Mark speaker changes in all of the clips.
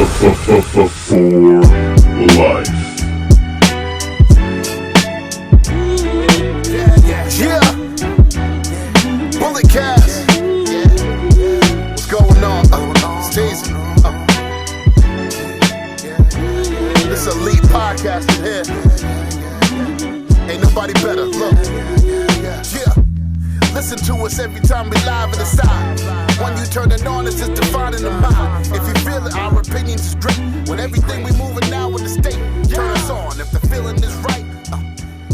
Speaker 1: For life.
Speaker 2: Yeah. Bullet cast. What's going on? Stacy. This elite podcast in here. Ain't nobody better. Look. Yeah. Listen to us every time we live in the side. When you turn it on, it's just defining the mind. If you feel it, our opinions is great. When everything we moving now in the state, turn us on. If the feeling is right,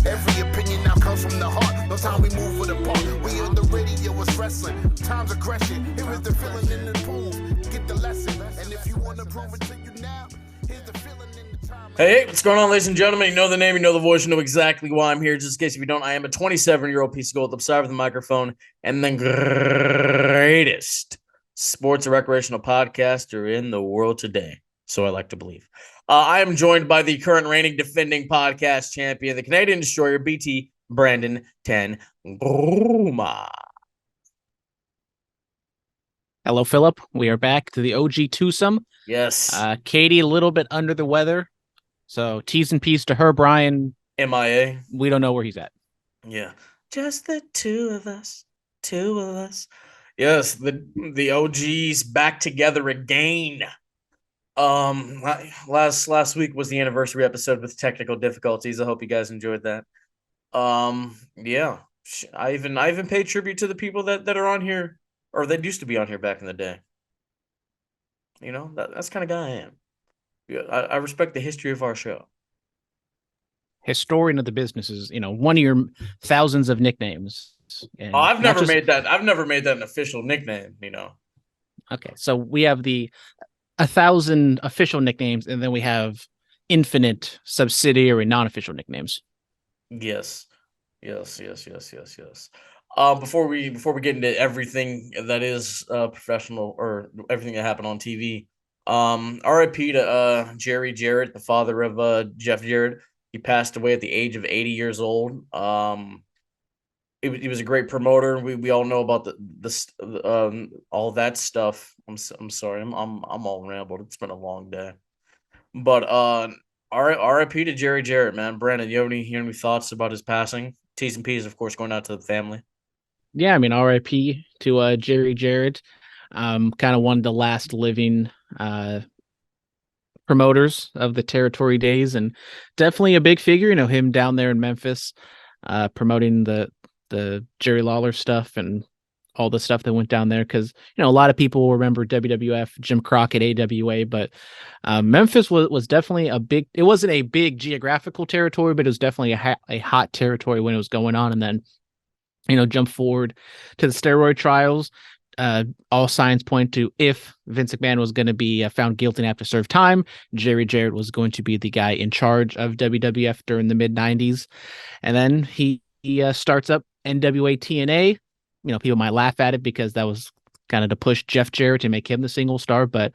Speaker 2: every opinion now comes from the heart. No time we move with a part. We on the radio, it's wrestling. Time's aggression. Here is the feeling in the prove. Get the lesson. And if you want to prove it to you now, here's the feeling in the time.
Speaker 3: Hey, what's going on, ladies and gentlemen? You know the name, you know the voice, you know exactly why I'm here. Just in case if you don't, I am a 27-year-old piece of gold upside with a microphone and the greatest sports and recreational podcaster in the world today. So I like to believe. I am joined by the current reigning defending podcast champion, the Canadian Destroyer, BT Brandon 10 Gruma.
Speaker 4: Hello, Phillip. We are back to the OG twosome.
Speaker 3: Yes.
Speaker 4: Katie, a little bit under the weather. So T's and P's to her. Brian,
Speaker 3: MIA.
Speaker 4: we don't know where he's at.
Speaker 3: Yeah. Just the two of us. Two of us. Yes, the OGs back together again. Last week was the anniversary episode with technical difficulties. I hope you guys enjoyed that. Yeah. I even paid tribute to the people that are on here, or that used to be on here back in the day. You know, that's the kind of guy I am. Yeah, I respect the history of our show.
Speaker 4: Historian of the business is, one of your thousands of nicknames. And
Speaker 3: I've never made that an official nickname,
Speaker 4: Okay, so we have 1,000 official nicknames, and then we have infinite subsidiary non-official nicknames.
Speaker 3: Yes. Before we get into everything that is professional or everything that happened on TV, RIP to Jerry Jarrett, the father of Jeff Jarrett. He passed away at the age of 80 years old. He was a great promoter. We all know about all that stuff. I'm sorry. I'm all rambled. It's been a long day. But RIP to Jerry Jarrett, man. Brandon, you have any thoughts about his passing? T's and P's, of course, going out to the family.
Speaker 4: Yeah, I mean, RIP to Jerry Jarrett. Kind of one of the last living promoters of the territory days, and definitely a big figure. Him down there in Memphis, promoting the Jerry Lawler stuff and all the stuff that went down there. Because a lot of people remember WWF, Jim Crockett, AWA, but Memphis was definitely a big. It wasn't a big geographical territory, but it was definitely a hot territory when it was going on. And then, jump forward to the steroid trials. All signs point to, if Vince McMahon was going to be found guilty and have to serve time, Jerry Jarrett was going to be the guy in charge of WWF during the mid-90s. And then he starts up NWA TNA. People might laugh at it because that was kind of to push Jeff Jarrett to make him the single star. But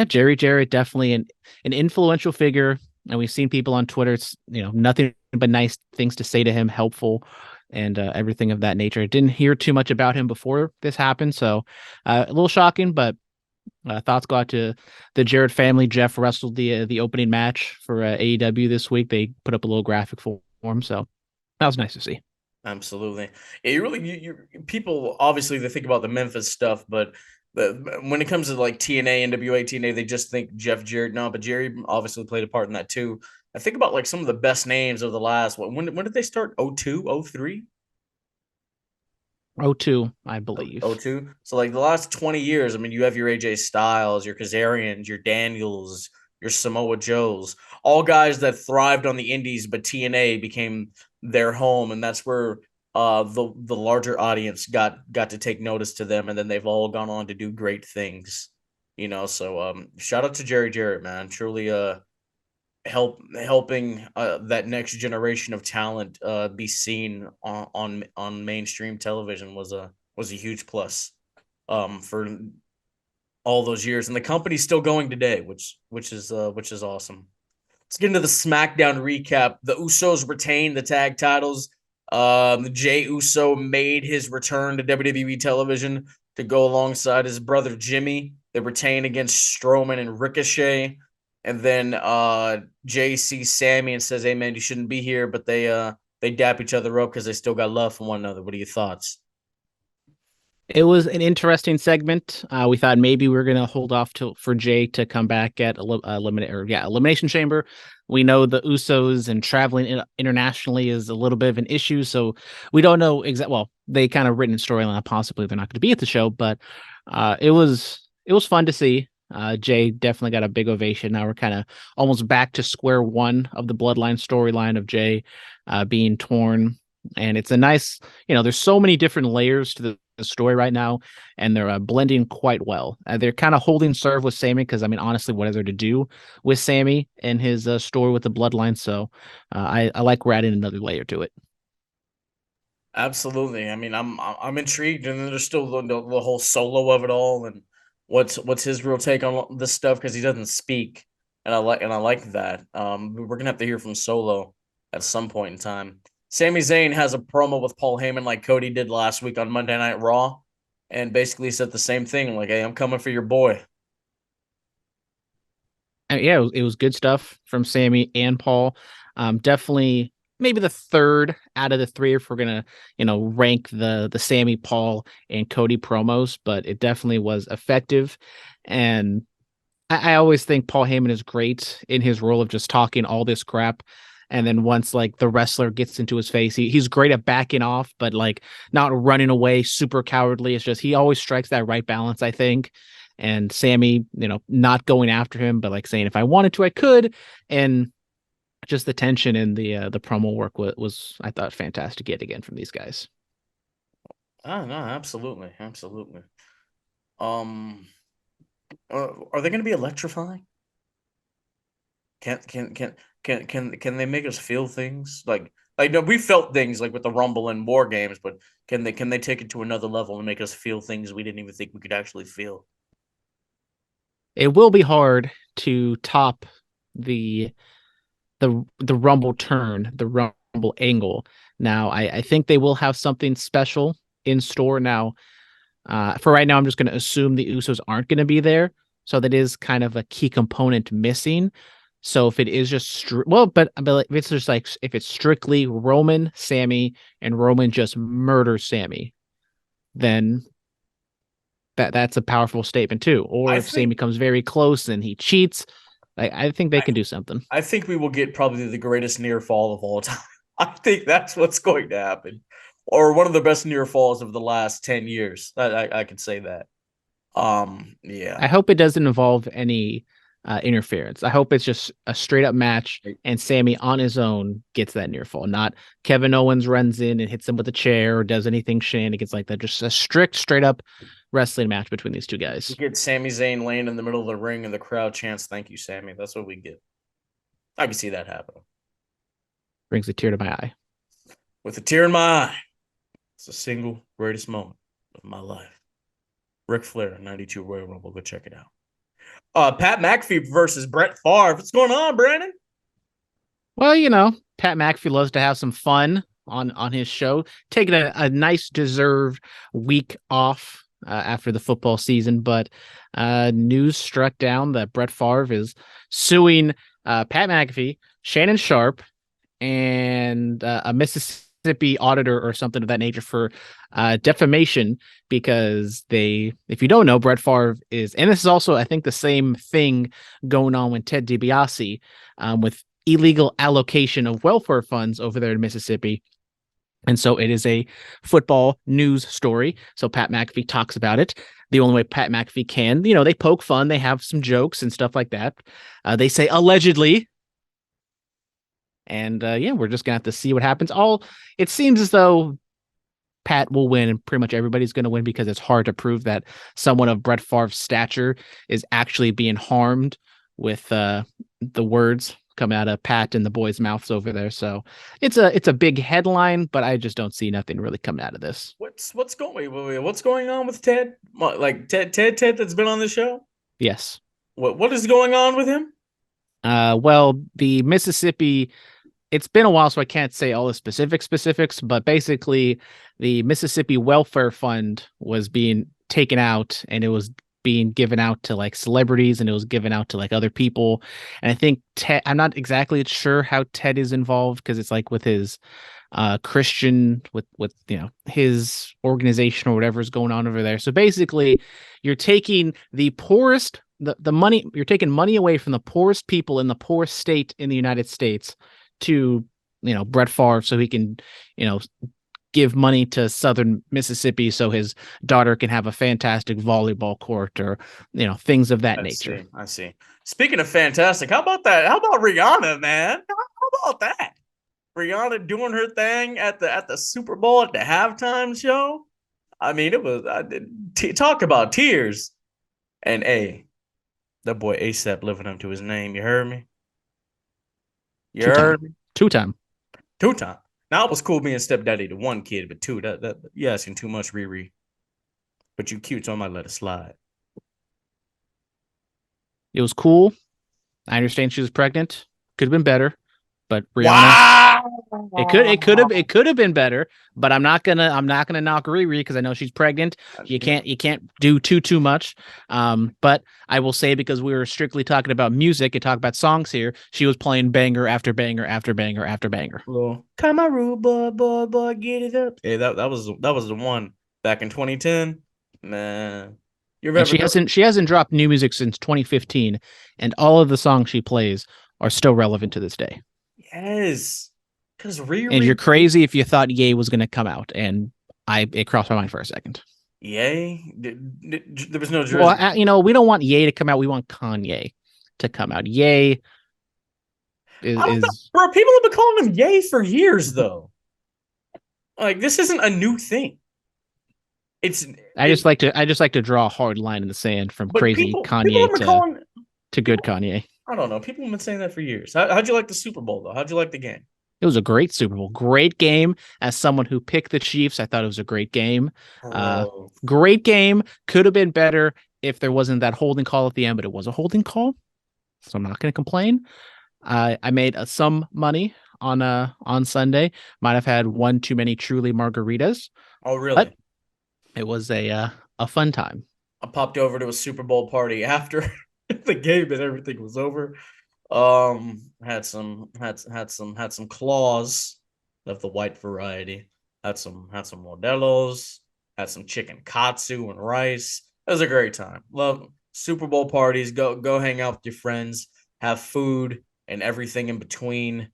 Speaker 4: Jerry Jarrett, definitely an influential figure. And we've seen people on Twitter, nothing but nice things to say to him, helpful, and everything of that nature. Didn't hear too much about him before this happened, so a little shocking, but thoughts go out to the Jarrett family. Jeff wrestled the opening match for AEW this week. They put up a little graphic for him, so that was nice to see.
Speaker 3: Absolutely. Yeah, you people, obviously, they think about the Memphis stuff, but when it comes to like TNA, NWA, TNA, they just think Jeff Jarrett. No, but Jerry obviously played a part in that too. I think about like some of the best names of the last when did they start? 02, 03?
Speaker 4: 02, I believe.
Speaker 3: 02. So like the last 20 years, I mean, you have your AJ Styles, your Kazarians, your Daniels, your Samoa Joes, all guys that thrived on the indies, but TNA became their home, and that's where the larger audience got to take notice to them, and then they've all gone on to do great things. So shout out to Jerry Jarrett, man. Truly helping that next generation of talent be seen on mainstream television was a huge plus for all those years, and the company's still going today, which is awesome. Let's get into the SmackDown recap. The Usos retained the tag titles. Jey Uso made his return to WWE television to go alongside his brother Jimmy. They retain against Strowman and Ricochet. And then Jay sees Sami and says, "Hey man, you shouldn't be here," but they dap each other up because they still got love for one another. What are your thoughts?
Speaker 4: It was an interesting segment. We thought maybe we were going to hold off for Jay to come back at Elimination Chamber. We know the Usos and traveling internationally is a little bit of an issue, so we don't know exactly. Well, they kind of written a storyline possibly they're not going to be at the show, but it was fun to see. Jay definitely got a big ovation. Now we're kind of almost back to square one of the Bloodline storyline of Jay being torn, and it's a nice. There's so many different layers to the story right now, and they're blending quite well. They're kind of holding serve with Sami because, I mean, honestly, what is there to do with Sami and his story with the Bloodline? So I like we're adding another layer to it.
Speaker 3: Absolutely. I mean, I'm intrigued, and then there's still the whole solo of it all, and what's his real take on this stuff because he doesn't speak, and I like that. We're gonna have to hear from Solo at some point in time. Sami Zayn has a promo with Paul Heyman like Cody did last week on Monday Night Raw, and basically said the same thing, like, "Hey, I'm coming for your boy."
Speaker 4: Yeah, it was good stuff from Sami and Paul. Definitely maybe the third out of the three if we're gonna, rank the Sami, Paul, and Cody promos, but it definitely was effective. And I always think Paul Heyman is great in his role of just talking all this crap. And then once like the wrestler gets into his face, he's great at backing off, but like not running away super cowardly. It's just he always strikes that right balance, I think. And Sami, not going after him, but like saying if I wanted to, I could. And just the tension in the promo work was I thought fantastic yet again from these guys.
Speaker 3: Oh no, absolutely, absolutely. Are they going to be electrifying? Can they make us feel things like no, we felt things like with the Rumble and War Games, but can they take it to another level and make us feel things we didn't even think we could actually feel?
Speaker 4: It will be hard to top the the Rumble turn, the Rumble angle. Now, I think they will have something special in store. Now, for right now, I'm just going to assume the Usos aren't going to be there, so that is kind of a key component missing. So if it is just but if it's just like if it's strictly Roman, Sami, and Roman just murders Sami, then that's a powerful statement too. Or if Sami comes very close and he cheats, I think they can do something.
Speaker 3: I think we will get probably the greatest near fall of all time. I think that's what's going to happen, or one of the best near falls of the last 10 years. I can say that. Yeah.
Speaker 4: I hope it doesn't involve any interference. I hope it's just a straight up match and Sami on his own gets that near fall, not Kevin Owens runs in and hits him with a chair or does anything shenanigans like that. Just a straight up wrestling match between these two guys.
Speaker 3: You get Sami Zayn laying in the middle of the ring and the crowd chants, "Thank you, Sami." That's what we get. I can see that happening.
Speaker 4: Brings a tear to my eye.
Speaker 3: With a tear in my eye. It's the single greatest moment of my life. Ric Flair, 92 Royal Rumble. Go check it out. Pat McAfee versus Brett Favre. What's going on, Brandon?
Speaker 4: Well, Pat McAfee loves to have some fun on his show, taking a nice deserved week off after the football season. But news struck down that Brett Favre is suing Pat McAfee, Shannon Sharp, and a Mississippi auditor or something of that nature for defamation because if you don't know, Brett Favre is, and this is also, I think, the same thing going on with Ted DiBiase with illegal allocation of welfare funds over there in Mississippi. And so it is a football news story. So Pat McAfee talks about it the only way Pat McAfee can. They poke fun. They have some jokes and stuff like that. They say allegedly. And we're just going to have to see what happens. It seems as though Pat will win and pretty much everybody's going to win because it's hard to prove that someone of Brett Favre's stature is actually being harmed with the words coming out of Pat and the boys' mouths over there. So it's a big headline, but I just don't see nothing really coming out of this.
Speaker 3: What's going on with Ted? Like Ted that's been on the show?
Speaker 4: Yes.
Speaker 3: What is going on with him?
Speaker 4: Well, the Mississippi, it's been a while, so I can't say all the specifics, but basically the Mississippi Welfare Fund was being taken out and it was being given out to like celebrities and it was given out to like other people. And I think Ted, I'm not exactly sure how Ted is involved because it's like with his Christian with his organization or whatever is going on over there. So basically you're taking the poorest the money, you're taking money away from the poorest people in the poorest state in the United States to Brett Favre so he can give money to Southern Mississippi so his daughter can have a fantastic volleyball court or things of that nature.
Speaker 3: I see. Speaking of fantastic, how about that? How about Rihanna, man? How about that? Rihanna doing her thing at the Super Bowl at the halftime show. I mean, it was talk about tears. And that boy ASAP living up to his name. You heard me? You heard me?
Speaker 4: Two-time.
Speaker 3: Now it was cool being stepdaddy to one kid, but two, that you asking too much, Riri. But you cute, so I might let it slide.
Speaker 4: It was cool. I understand she was pregnant. Could have been better, but Rihanna.
Speaker 3: Wow!
Speaker 4: It could have been better. But I'm not gonna knock Riri because I know she's pregnant. You can't do too much. But I will say, because we were strictly talking about music and talk about songs here, she was playing banger after banger after banger after banger.
Speaker 3: Well, come on, rude boy, get it up. Hey, that was the one back in 2010. Man,
Speaker 4: and she hasn't dropped new music since 2015, and all of the songs she plays are still relevant to this day.
Speaker 3: Yes, because
Speaker 4: and you're crazy if you thought Ye was going to come out, and it crossed my mind for a second.
Speaker 3: Ye? There was no.
Speaker 4: Well, we don't want Ye to come out. We want Kanye to come out. Ye is
Speaker 3: bro. People have been calling him Ye for years, though. Like, this isn't a new thing. I just like to draw a hard line in the sand from crazy Kanye to good Kanye. I don't know. People have been saying that for years. How'd you like the Super Bowl, though? How'd you like the game?
Speaker 4: It was a great Super Bowl. Great game. As someone who picked the Chiefs, I thought it was a great game. Great game. Could have been better if there wasn't that holding call at the end, but it was a holding call, so I'm not going to complain. I made some money on Sunday. Might have had one too many Truly margaritas.
Speaker 3: Oh, really?
Speaker 4: But it was a fun time.
Speaker 3: I popped over to a Super Bowl party after the game and everything was over. Had some claws of the white variety. Had some Modelo's. Had some chicken katsu and rice. It was a great time. Love Super Bowl parties. Go hang out with your friends. Have food and everything in between.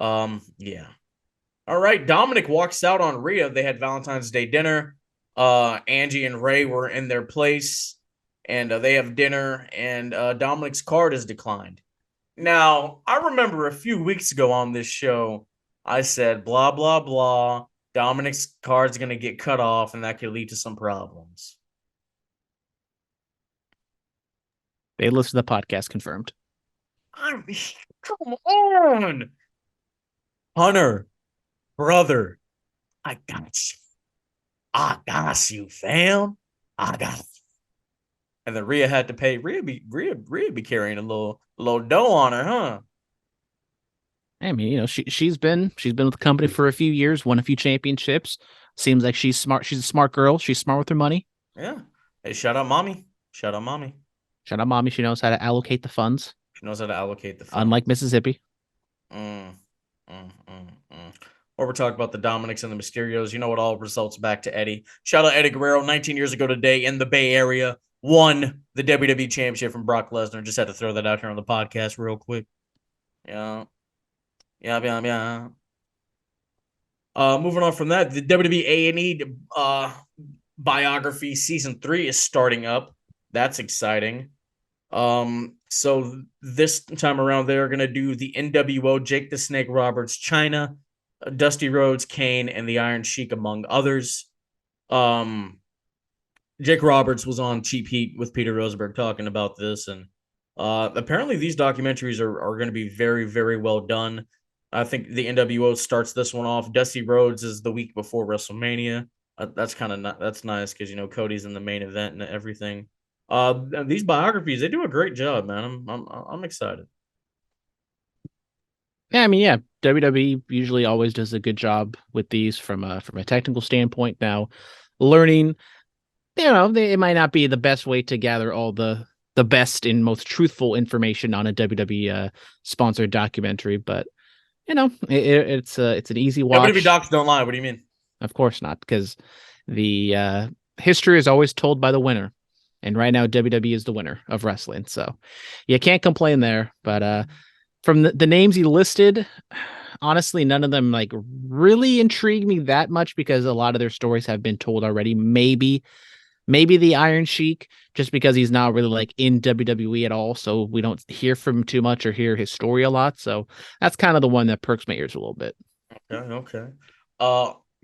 Speaker 3: Yeah. All right. Dominic walks out on Rhea. They had Valentine's Day dinner. Angie and Ray were in their place, and they have dinner, and Dominic's card is declined. Now, I remember a few weeks ago on this show, I said, blah, blah, blah, Dominic's card's going to get cut off, and that could lead to some problems.
Speaker 4: They listen to the podcast, confirmed.
Speaker 3: I mean, come on. Hunter, brother, I got you, fam. I got you. And then Rhea had to pay. Rhea be carrying a little dough on her, huh?
Speaker 4: I mean, she's been with the company for a few years, won a few championships. Seems like she's smart. She's a smart girl. She's smart with her money.
Speaker 3: Yeah. Hey, shout out mommy.
Speaker 4: She knows how to allocate the funds. Unlike Mississippi.
Speaker 3: Or we're talking about the Dominics and the Mysterios. You know what all results back to Eddie. Shout out Eddie Guerrero, 19 years ago today in the Bay Area, won the WWE Championship from Brock Lesnar. Just had to throw that out here on the podcast real quick. Yeah. Moving on from that, the WWE A&E biography season 3 is starting up. That's exciting. So this time around, they're going to do the NWO, Jake the Snake Roberts, China, Dusty Rhodes, Kane, and the Iron Sheik, among others. Jake Roberts was on Cheap Heat with Peter Rosenberg talking about this, and apparently these documentaries are going to be very, very well done. I think the NWO starts this one off. Dusty Rhodes is the week before WrestleMania. That's that's nice because Cody's in the main event and everything. These biographies, they do a great job, man. I'm excited.
Speaker 4: Yeah, I mean, yeah, WWE usually always does a good job with these from a technical standpoint. Now, learning it might not be the best way to gather all the best and most truthful information on a WWE sponsored documentary, but it's an easy watch.
Speaker 3: WWE docs don't lie. What do you mean?
Speaker 4: Of course not, because the history is always told by the winner, and right now WWE is the winner of wrestling, so you can't complain there. But from the names he listed, honestly, none of them like really intrigue me that much because a lot of their stories have been told already. Maybe the Iron Sheik, just because he's not really like in WWE at all, so we don't hear from him too much or hear his story a lot. So that's kind of the one that perks my ears a little bit.
Speaker 3: Okay.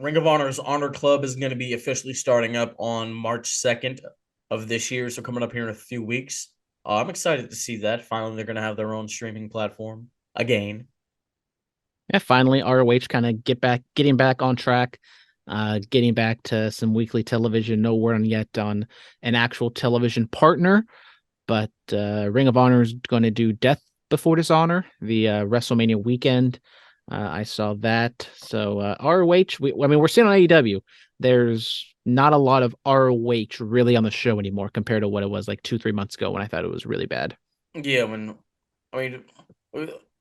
Speaker 3: Ring of Honor's Honor Club is going to be officially starting up on March 2nd of this year, so coming up here in a few weeks. I'm excited to see that. Finally, they're going to have their own streaming platform again.
Speaker 4: Yeah, finally, ROH kind of getting back on track, getting back to some weekly television. No word yet on an actual television partner, but Ring of Honor is going to do Death Before Dishonor, the WrestleMania weekend. I saw that. So ROH, we're seeing on AEW. There's not a lot of ROH really on the show anymore compared to what it was like 2-3 months ago when I thought it was really bad.
Speaker 3: Yeah,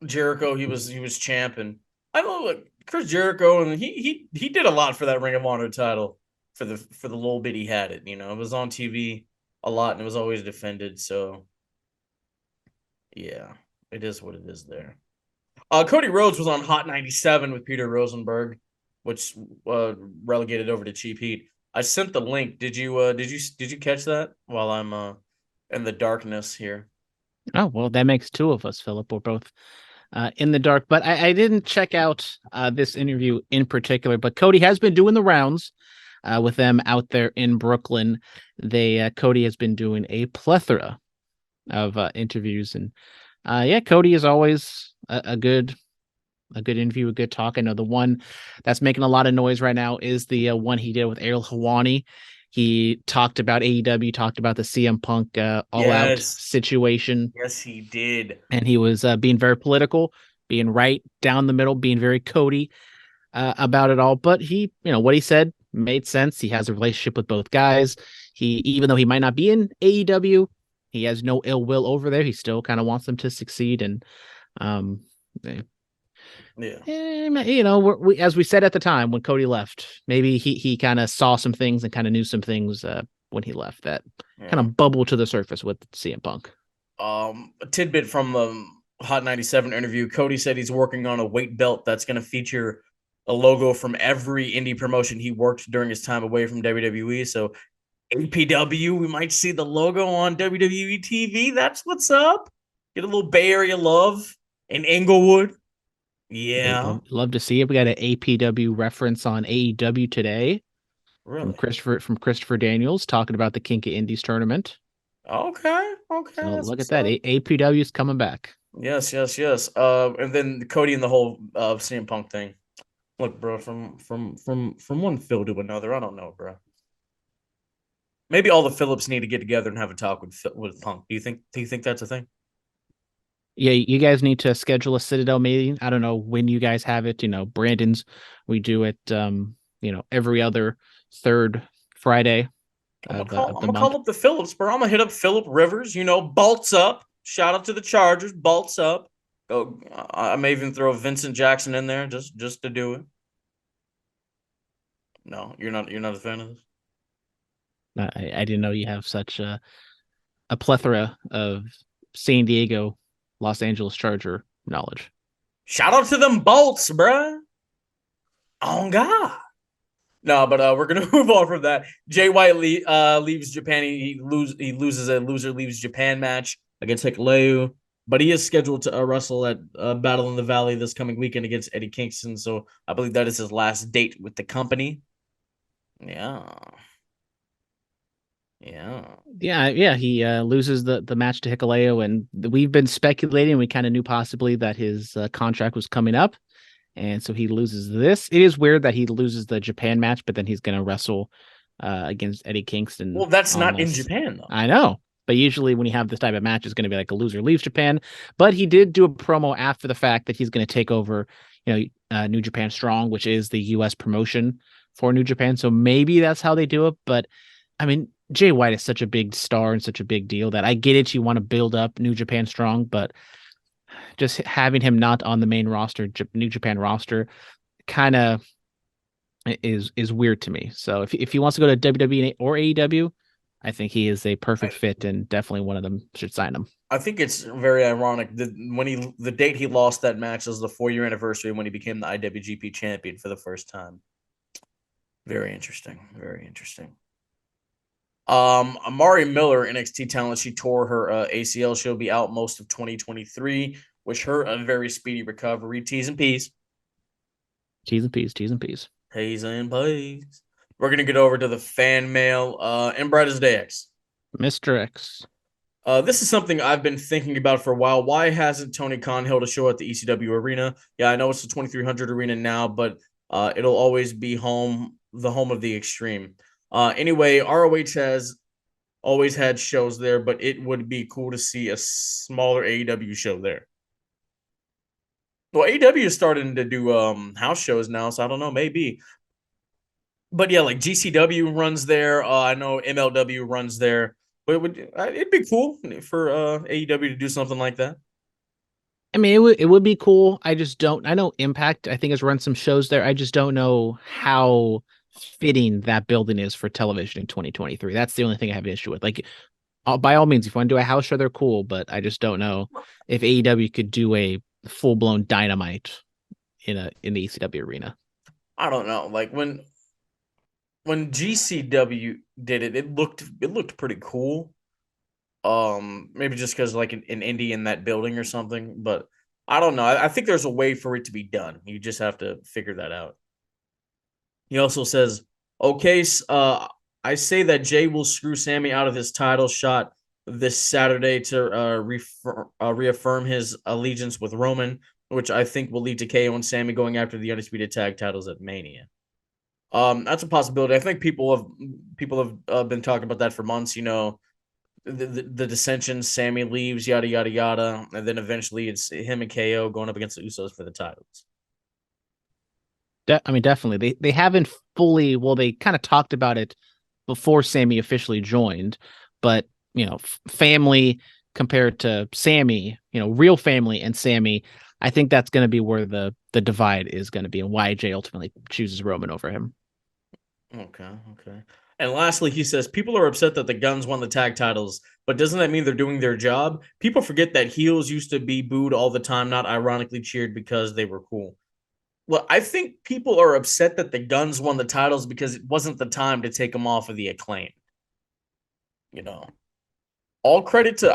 Speaker 3: Jericho, he was champ, and I know like Chris Jericho, and he did a lot for that Ring of Honor title for the little bit he had it. It was on TV a lot, and it was always defended. So yeah, it is what it is there. Cody Rhodes was on Hot 97 with Peter Rosenberg, which relegated over to Cheap Heat. I sent the link. Did you catch that while I'm in the darkness here?
Speaker 4: Oh, well, that makes two of us, Phillip. We're both in the dark, but I didn't check out this interview in particular, but Cody has been doing the rounds with them out there in Brooklyn. Cody has been doing a plethora of interviews, and Cody is always a good interview, a good talk. I know the one that's making a lot of noise right now is the one he did with Ariel Helwani. He talked about AEW, talked about the CM Punk all-out situation.
Speaker 3: Yes, he did.
Speaker 4: And he was being very political, being right down the middle, being very Cody about it all. But he, what he said made sense. He has a relationship with both guys. Even though he might not be in AEW, he has no ill will over there. He still kind of wants them to succeed. And, as we said at the time when Cody left, maybe he kind of saw some things and kind of knew some things when he left that kind of bubbled to the surface with CM Punk.
Speaker 3: A tidbit from the Hot 97 interview, Cody said he's working on a weight belt that's going to feature a logo from every indie promotion he worked during his time away from WWE. So APW, we might see the logo on WWE TV. That's what's up. Get a little Bay Area love in Inglewood. Yeah.
Speaker 4: Love to see it. We got an APW reference on AEW today.
Speaker 3: Really?
Speaker 4: From Christopher Daniels talking about the King of Indies tournament.
Speaker 3: Okay.
Speaker 4: So look at that. APW is coming back.
Speaker 3: Yes. And then Cody and the whole CM Punk thing. Look, bro, from one Phil to another, I don't know, bro. Maybe all the Phillips need to get together and have a talk with Punk. Do you think that's a thing?
Speaker 4: Yeah, you guys need to schedule a Citadel meeting. I don't know when you guys have it. Brandon's, we do it, every other third Friday.
Speaker 3: I'm gonna call up the Phillips, bro. I'm gonna hit up Phillip Rivers. Bolts up. Shout out to the Chargers. Bolts up. Oh, I may even throw Vincent Jackson in there just to do it. No, you're not a fan of this.
Speaker 4: I didn't know you have such a plethora of San Diego, Los Angeles Charger knowledge.
Speaker 3: Shout out to them Bolts, bruh. Oh God. No, but we're gonna move on from that. Jay White leaves Japan. He loses a loser leaves Japan match against Hikuleo, but he is scheduled to wrestle at Battle in the Valley this coming weekend against Eddie Kingston. So I believe that is his last date with the company. Yeah.
Speaker 4: He loses the match to Hikuleo, and we've been speculating. We kind of knew possibly that his contract was coming up, and so he loses this. It is weird that he loses the Japan match, but then he's going to wrestle against Eddie Kingston.
Speaker 3: Well, that's not in Japan, though.
Speaker 4: I know, but usually when you have this type of match, it's going to be like a loser leaves Japan. But he did do a promo after the fact that he's going to take over, New Japan Strong, which is the U.S. promotion for New Japan. So maybe that's how they do it. But I mean, Jay White is such a big star and such a big deal that I get it. You want to build up New Japan strong, but just having him not on the main roster, New Japan roster, kind of is weird to me. So if he wants to go to WWE or AEW, I think he is a perfect fit, and definitely one of them should sign him.
Speaker 3: I think it's very ironic that the date he lost that match was the 4-year anniversary when he became the IWGP champion for the first time. Very interesting. Very interesting. Amari Miller, NXT talent, she tore her ACL. She'll be out most of 2023. Wish her a very speedy recovery. T's and P's.
Speaker 4: T's and P's. T's and P's.
Speaker 3: T's and P's. We're gonna get over to the fan mail. Inbred is X.
Speaker 4: Mr. X.
Speaker 3: This is something I've been thinking about for a while. Why hasn't Tony Khan held a show at the ECW arena? Yeah, I know it's the 2300 arena now, but it'll always be the home of the Extreme. Anyway, ROH has always had shows there, but it would be cool to see a smaller AEW show there. Well, AEW is starting to do house shows now, so I don't know, maybe. But yeah, like GCW runs there. I know MLW runs there. But it'd be cool for AEW to do something like that.
Speaker 4: I mean, it would be cool. I just don't. I know Impact, I think, has run some shows there. I just don't know how fitting that building is for television in 2023. That's the only thing I have an issue with. Like, by all means, if you want to do a house show, they're cool. But I just don't know if AEW could do a full blown Dynamite in the ECW arena.
Speaker 3: I don't know. Like when GCW did it, it looked pretty cool. Maybe just because like an indie in that building or something, but I don't know. I think there's a way for it to be done. You just have to figure that out. He also says, okay, I say that Jay will screw Sami out of his title shot this Saturday to reaffirm his allegiance with Roman, which I think will lead to KO and Sami going after the undisputed tag titles at Mania. That's a possibility. I think people have been talking about that for months. You know, the dissensions, Sami leaves, yada yada yada, and then eventually it's him and KO going up against the Usos for the titles.
Speaker 4: I mean, definitely. They haven't fully. Well, they kind of talked about it before Sami officially joined, but you know, family compared to Sami, you know, real family and Sami. I think that's going to be where the divide is going to be, and why Jay ultimately chooses Roman over him.
Speaker 3: Okay. And lastly, he says, people are upset that the Guns won the tag titles, but doesn't that mean they're doing their job? People forget that heels used to be booed all the time, not ironically cheered because they were cool. Well, I think people are upset that the Guns won the titles because it wasn't the time to take them off of the Acclaim. You know, all credit to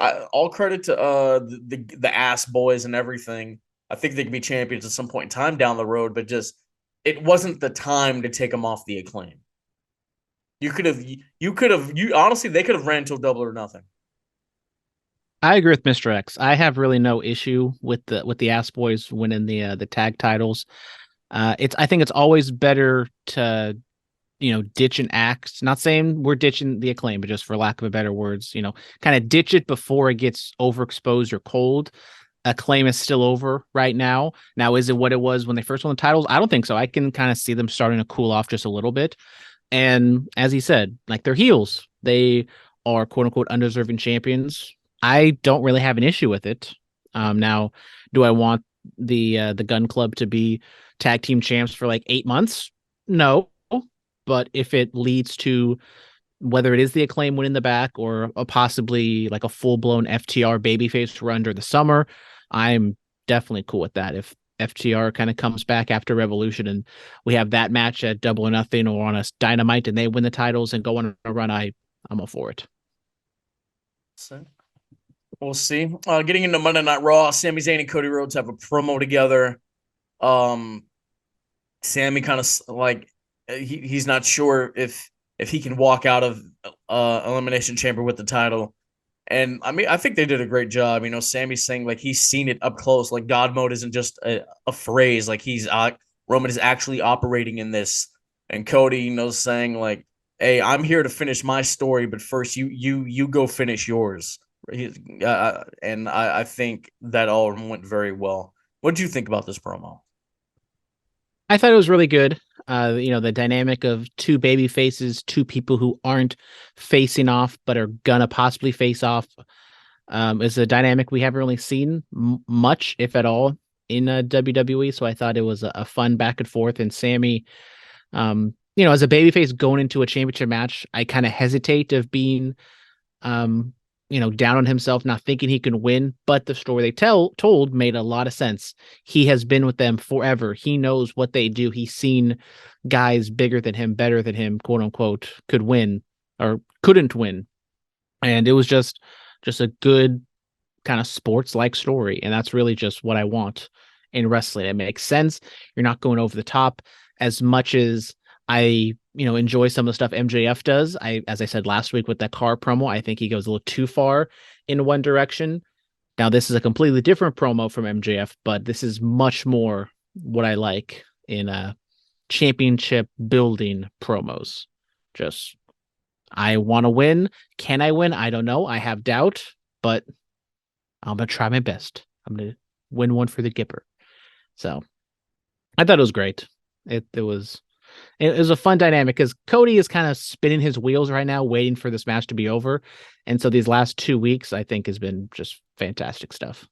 Speaker 3: the ass boys and everything. I think they could be champions at some point in time down the road, but just it wasn't the time to take them off the Acclaim. You could have honestly, they could have ran till Double or Nothing.
Speaker 4: I agree with Mr. X. I have really no issue with the ass boys winning the tag titles. I think it's always better to, you know, ditch an axe. Not saying we're ditching the Acclaim, but just for lack of a better words, you know, kind of ditch it before it gets overexposed or cold. Acclaim is still over right now. Now, is it what it was when they first won the titles? I don't think so. I can kind of see them starting to cool off just a little bit. And as he said, like, they're heels. They are quote unquote undeserving champions. I don't really have an issue with it. Now, do I want the Gun Club to be tag team champs for like 8 months? No. But if it leads to whether it is the Acclaim winning the back or possibly like a full-blown FTR babyface run during the summer, I'm definitely cool with that. If FTR kind of comes back after Revolution and we have that match at Double or Nothing or on a Dynamite and they win the titles and go on a run, I'm all for it.
Speaker 3: So we'll see. Getting into Monday Night Raw, Sami Zayn and Cody Rhodes have a promo together. Sami kind of like he's not sure if he can walk out of Elimination Chamber with the title. And I mean, I think they did a great job. You know, Sami's saying like he's seen it up close. Like God mode isn't just a phrase. Like Roman is actually operating in this. And Cody, you know, saying like, "Hey, I'm here to finish my story, but first you go finish yours." And I think that all went very well. What did you think about this promo?
Speaker 4: I thought it was really good. The dynamic of two baby faces, two people who aren't facing off but are gonna possibly face off, is a dynamic we haven't really seen much, if at all, in WWE. So I thought it was a fun back and forth. And Sammy, as a babyface going into a championship match, I kind of hesitate of being, down on himself, not thinking he can win. But the story they told made a lot of sense. He has been with them forever. He knows what they do. He's seen guys bigger than him, better than him, quote unquote, could win or couldn't win. And it was just a good kind of sports like story. And that's really just what I want in wrestling. It makes sense. You're not going over the top as much as I, enjoy some of the stuff MJF does. As I said last week with that car promo, I think he goes a little too far in one direction. Now, this is a completely different promo from MJF, but this is much more what I like in championship building promos. Just, I want to win. Can I win? I don't know. I have doubt, but I'm going to try my best. I'm going to win one for the Gipper. So I thought it was great. It was a fun dynamic because Cody is kind of spinning his wheels right now, waiting for this match to be over. And so these last 2 weeks, I think, has been just fantastic stuff.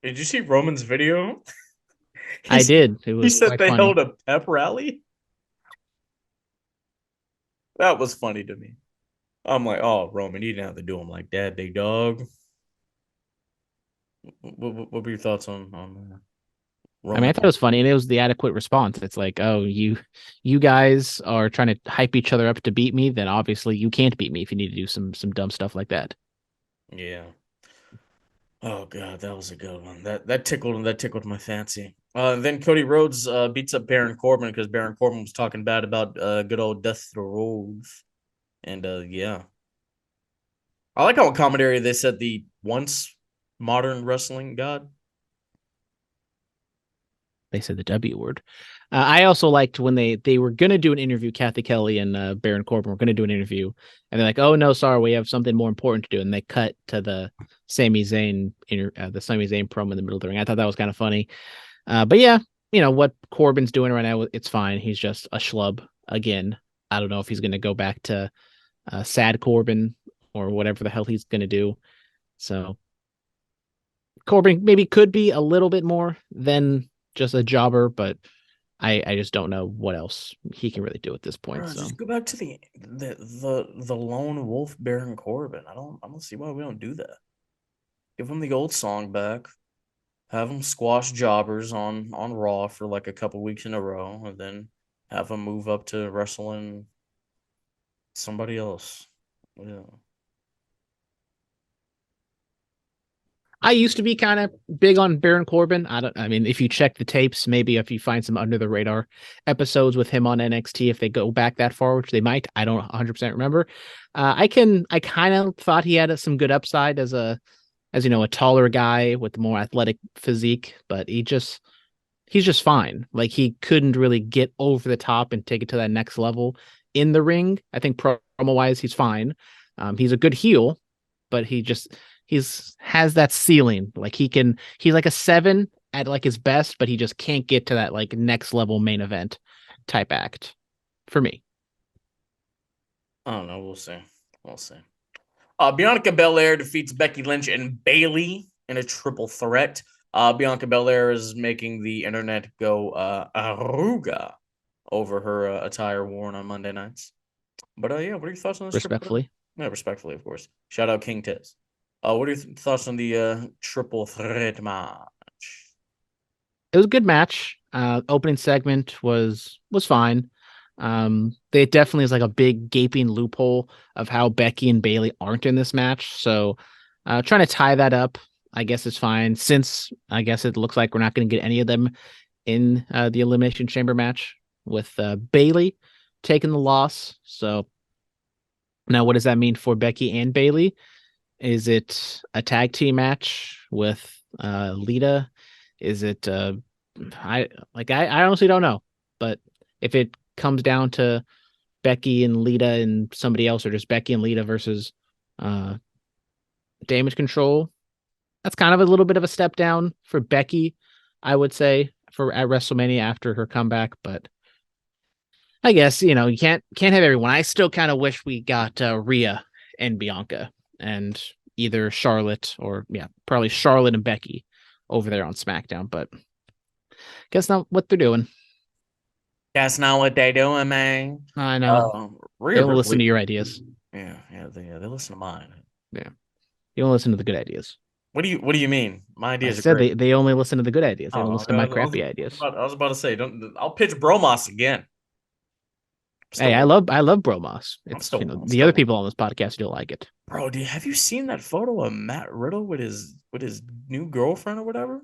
Speaker 3: Did you see Roman's video?
Speaker 4: I did. It was
Speaker 3: he said
Speaker 4: quite
Speaker 3: they
Speaker 4: funny.
Speaker 3: held a pep rally. That was funny to me. I'm like, oh, Roman, you didn't have to do him like that, big dog. What were your thoughts on Roman?
Speaker 4: I mean, I thought it was funny, and it was the adequate response. It's like, oh, you guys are trying to hype each other up to beat me, then obviously you can't beat me if you need to do some dumb stuff like that.
Speaker 3: Yeah. Oh god, that was a good one. That tickled my fancy. Then Cody Rhodes beats up Baron Corbin because Baron Corbin was talking bad about good old Death Rhodes. And yeah. I like how in commentary they said the once modern wrestling god.
Speaker 4: They said the W word. I also liked when they were going to do an interview, Kathy Kelly and Baron Corbin were going to do an interview, and they're like, oh, no, sorry, we have something more important to do. And they cut to the Sami Zayn promo in the middle of the ring. I thought that was kind of funny. But yeah, what Corbin's doing right now, it's fine. He's just a schlub again. I don't know if he's going to go back to sad Corbin or whatever the hell he's going to do. So Corbin maybe could be a little bit more than just a jobber, but I just don't know what else he can really do at this point. So
Speaker 3: just go back to the lone wolf Baron Corbin. I don't see why we don't do that. Give him the old song back. Have him squash jobbers on Raw for like a couple weeks in a row, and then have him move up to wrestling somebody else. Yeah.
Speaker 4: I used to be kind of big on Baron Corbin. I mean, if you check the tapes, maybe if you find some under the radar episodes with him on NXT, if they go back that far, which they might, I don't 100% remember. I kind of thought he had some good upside as a taller guy with more athletic physique, but he's just fine. Like, he couldn't really get over the top and take it to that next level in the ring. I think promo wise, he's fine. He's a good heel, but he's has that ceiling. Like, he's like a 7 at like his best, but he just can't get to that like next level main event type act for me.
Speaker 3: I don't know. We'll see. Bianca Belair defeats Becky Lynch and Bayley in a triple threat. Bianca Belair is making the internet go aruga over her attire worn on Monday nights. But yeah, what are your thoughts on this?
Speaker 4: Respectfully.
Speaker 3: Yeah, respectfully, of course. Shout out King Tiz. What are your thoughts on the triple threat match?
Speaker 4: It was a good match. Opening segment was fine. It definitely is like a big gaping loophole of how Becky and Bayley aren't in this match. So trying to tie that up, I guess, is fine, since I guess it looks like we're not going to get any of them in the Elimination Chamber match, with Bayley taking the loss. So now what does that mean for Becky and Bayley? Is it a tag team match with Lita? Is it I honestly don't know. But if it comes down to Becky and Lita and somebody else, or just Becky and Lita versus Damage Control, that's kind of a little bit of a step down for Becky, I would say. for at WrestleMania after her comeback, but I guess you can't have everyone. I still kind of wish we got Rhea and Bianca and either Charlotte or probably Charlotte and Becky over there on SmackDown, but guess not what they're doing.
Speaker 3: That's not what they doing, man.
Speaker 4: I know. They don't listen to your ideas.
Speaker 3: Yeah, they listen to mine.
Speaker 4: Yeah, you don't listen to the good ideas.
Speaker 3: What do you mean? My ideas
Speaker 4: I said
Speaker 3: are great.
Speaker 4: they only listen to the good ideas. They don't
Speaker 3: Oh,
Speaker 4: listen to my crappy ideas.
Speaker 3: I was about to say, I'll pitch Bromos again.
Speaker 4: Hey, I love Bromos. It's the other people on this podcast don't like it.
Speaker 3: Bro, have you seen that photo of Matt Riddle with his new girlfriend or whatever?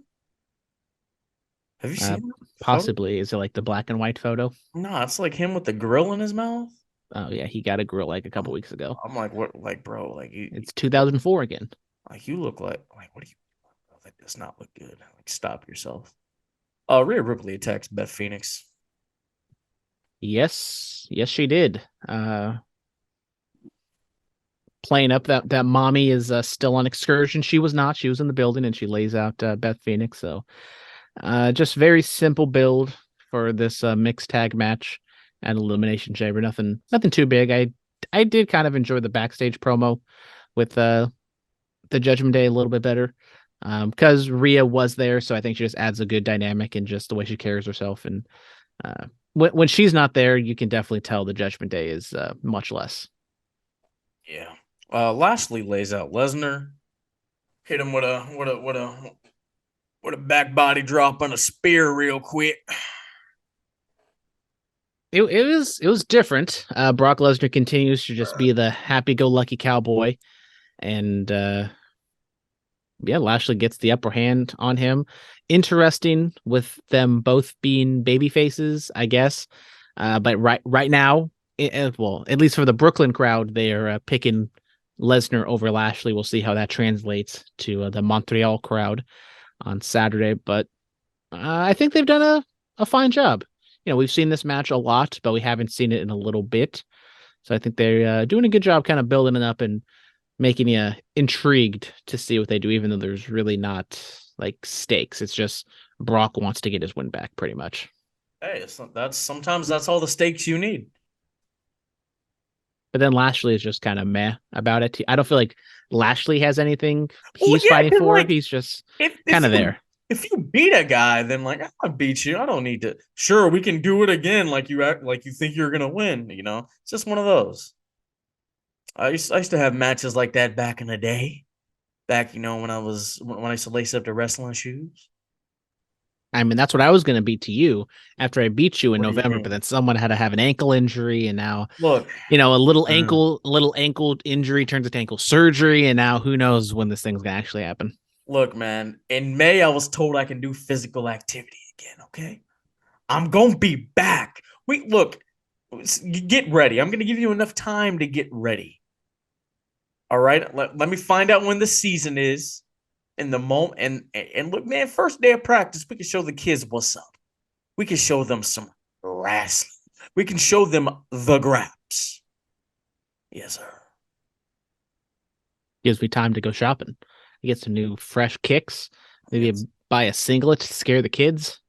Speaker 3: Have you seen that
Speaker 4: possibly? Photo? Is it like the black and white photo?
Speaker 3: No, it's like him with the grill in his mouth.
Speaker 4: Oh yeah, he got a grill like a couple weeks ago.
Speaker 3: I'm like, what? Like, bro, like
Speaker 4: it's 2004 again.
Speaker 3: Like you look like what do you? That does not look good. Like, stop yourself. Rhea Ripley attacks Beth Phoenix.
Speaker 4: Yes, she did. Playing up that mommy is still on excursion. She was not. She was in the building, and she lays out Beth Phoenix. So, just very simple build for this mixed tag match at Elimination Chamber. Nothing too big. I did kind of enjoy the backstage promo with the Judgment Day a little bit better because Rhea was there. So I think she just adds a good dynamic and just the way she carries herself. And when she's not there, you can definitely tell the Judgment Day is much less.
Speaker 3: Yeah. Lashley lays out Lesnar, hit him with a back body drop on a spear real quick.
Speaker 4: It was different. Brock Lesnar continues to just be the happy-go-lucky cowboy, and Lashley gets the upper hand on him. Interesting with them both being baby faces, I guess. But right now, at least for the Brooklyn crowd, they are picking Lesnar over Lashley. We'll see how that translates to the Montreal crowd on Saturday. But I think they've done a fine job. We've seen this match a lot, but we haven't seen it in a little bit. So I think they're doing a good job kind of building it up and making you intrigued to see what they do, even though there's really not like stakes. It's just Brock wants to get his win back pretty much.
Speaker 3: Hey, sometimes that's all the stakes you need.
Speaker 4: But then Lashley is just kind of meh about it. I don't feel like Lashley has anything he's fighting for. Like, he's just kind of there.
Speaker 3: If you beat a guy, then I'll beat you. I don't need to. Sure, we can do it again. Like you act like you think you're gonna win. It's just one of those. I used to have matches like that back in the day. Back, when I used to lace up the wrestling shoes.
Speaker 4: I mean, that's what I was going to beat to you after I beat you in November, but then someone had to have an ankle injury, and now
Speaker 3: look,
Speaker 4: a little ankle injury turns into ankle surgery, and now who knows when this thing's going to actually happen.
Speaker 3: Look, man, in May I was told I can do physical activity again, okay? I'm going to be back. Get ready. I'm going to give you enough time to get ready. All right? Let me find out when the season is. In the moment, and look, man, first day of practice, we can show the kids what's up. We can show them some wrestling. We can show them the graps. Yes, sir.
Speaker 4: Gives me time to go shopping. I get some new fresh kicks. Maybe buy a singlet to scare the kids.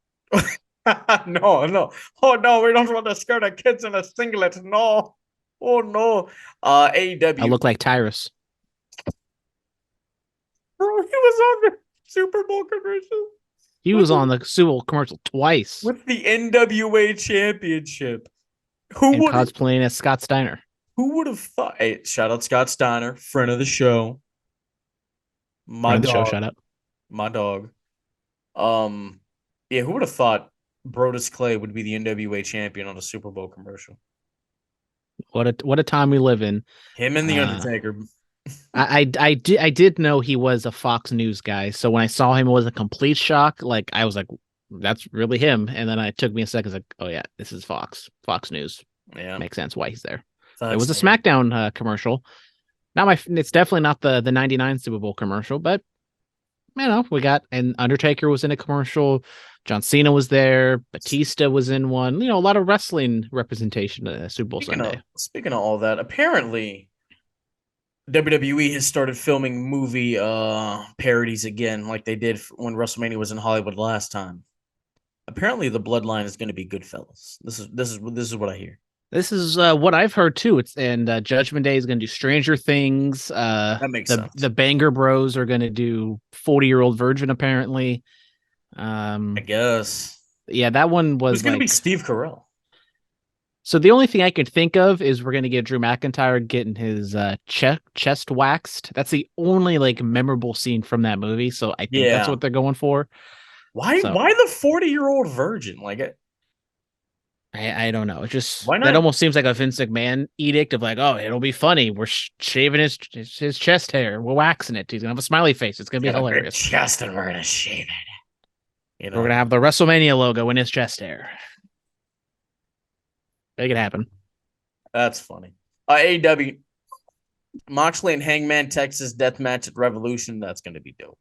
Speaker 3: No. Oh, no, we don't want to scare the kids in a singlet. No. Oh, no. AEW.
Speaker 4: I look like Tyrus.
Speaker 3: Bro, he was on the Super Bowl commercial.
Speaker 4: He was on the Super Bowl commercial twice.
Speaker 3: With the NWA Championship.
Speaker 4: Cosplaying as Scott Steiner.
Speaker 3: Who would have thought? Hey, shout out Scott Steiner, friend of the show.
Speaker 4: Shout out.
Speaker 3: My dog. Who would have thought Brodus Clay would be the NWA champion on a Super Bowl commercial?
Speaker 4: What a time we live in.
Speaker 3: Him and the Undertaker.
Speaker 4: I did know he was a Fox News guy, so when I saw him, it was a complete shock. Like I was like, "That's really him," and then it took me a second. Like, "Oh yeah, this is Fox News." Yeah, makes sense why he's there. It was a SmackDown commercial. It's definitely not the '99 Super Bowl commercial, but we got and Undertaker was in a commercial. John Cena was there. Batista was in one. A lot of wrestling representation at Super Bowl Sunday.
Speaker 3: Speaking of all that, apparently WWE has started filming movie parodies again, like they did when WrestleMania was in Hollywood last time. apparently the bloodline is going to be Goodfellas. This is what I hear.
Speaker 4: This is what I've heard too. Judgment Day is going to do Stranger Things.
Speaker 3: That makes
Speaker 4: the
Speaker 3: sense.
Speaker 4: the Banger Bros are going to do 40-Year-Old Virgin apparently.
Speaker 3: I guess.
Speaker 4: Yeah, that one
Speaker 3: Who's
Speaker 4: was
Speaker 3: going to be
Speaker 4: like.
Speaker 3: Steve Carell?
Speaker 4: So the only thing I could think of is we're going to get Drew McIntyre getting his chest waxed. That's the only like memorable scene from that movie. So I think that's
Speaker 3: Yeah.
Speaker 4: what they're going for.
Speaker 3: Why?
Speaker 4: So
Speaker 3: Why the 40-year-old virgin? Like,
Speaker 4: I don't know. It just
Speaker 3: why
Speaker 4: that
Speaker 3: not?
Speaker 4: almost seems like a Vince McMahon edict of like, oh, it'll be funny. We're shaving his chest hair. We're waxing it. He's gonna have a smiley face. It's gonna be
Speaker 3: Got a big
Speaker 4: hilarious.
Speaker 3: chest, and we're gonna shave it.
Speaker 4: We're gonna have the WrestleMania logo in his chest hair. Make it happen.
Speaker 3: That's funny. AEW Moxley and Hangman Texas death match at Revolution. That's gonna be dope.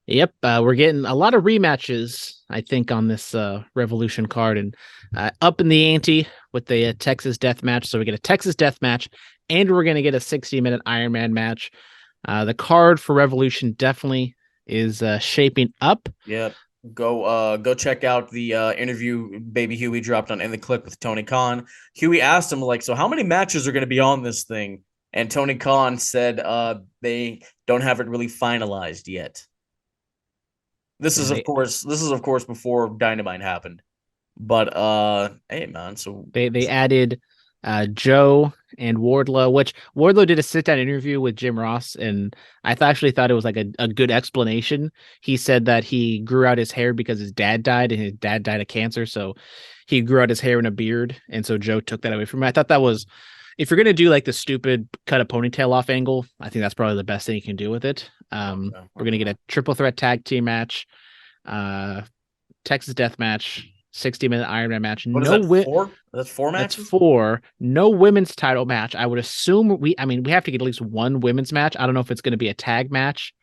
Speaker 4: Yep, we're getting a lot of rematches, I think, on this Revolution card, and up in the ante with the Texas Death Match. So we get a Texas Death Match, and we're going to get a 60-minute Iron Man match. The card for Revolution definitely is shaping up.
Speaker 3: Yep. Go check out the interview Baby Huey dropped on In the Clip with Tony Khan. Huey asked him, like, so how many matches are going to be on this thing? And Tony Khan said they don't have it really finalized yet. This is of course before Dynamite happened. But hey man, so
Speaker 4: they added Joe and Wardlow, which Wardlow did a sit-down interview with Jim Ross, and I actually thought it was like a good explanation. He said that he grew out his hair because his dad died, and his dad died of cancer, so he grew out his hair and a beard, and so Joe took that away from him. I thought that was, if you're gonna do like the stupid cut a ponytail off angle, I think that's probably the best thing you can do with it. We're gonna get a triple threat tag team match, Texas Death Match, 60-minute Iron Man match.
Speaker 3: what is that, four? That's four matches?
Speaker 4: That's 4. No women's title match. I would assume we have to get at least one women's match. I don't know if it's going to be a tag match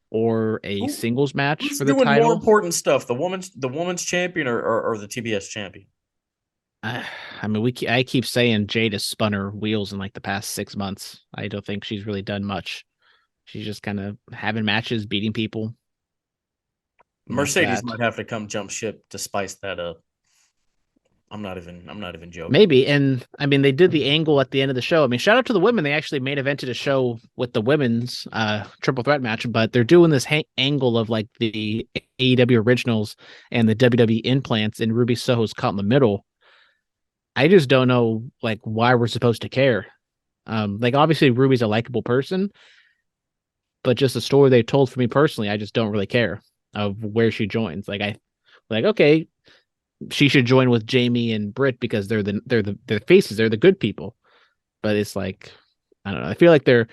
Speaker 4: or a singles match
Speaker 3: Who's
Speaker 4: for the
Speaker 3: doing
Speaker 4: title.
Speaker 3: more important stuff? The women's champion or the TBS champion?
Speaker 4: I mean, I keep saying Jade has spun her wheels in like the past 6 months. I don't think she's really done much. She's just kind of having matches, beating people.
Speaker 3: Mercedes might have to come jump ship to spice that up. I'm not even joking.
Speaker 4: Maybe. And I mean, they did the angle at the end of the show. I mean, shout out to the women. They actually main evented a show with the women's triple threat match, but they're doing this angle of like the AEW originals and the WWE implants, and Ruby Soho's caught in the middle. I just don't know like why we're supposed to care. Like obviously Ruby's a likable person, but just the story they told for me personally, I just don't really care of where she joins. Okay, she should join with Jamie and Britt because they're the faces, they're the good people. But it's like, I don't know. I feel like they're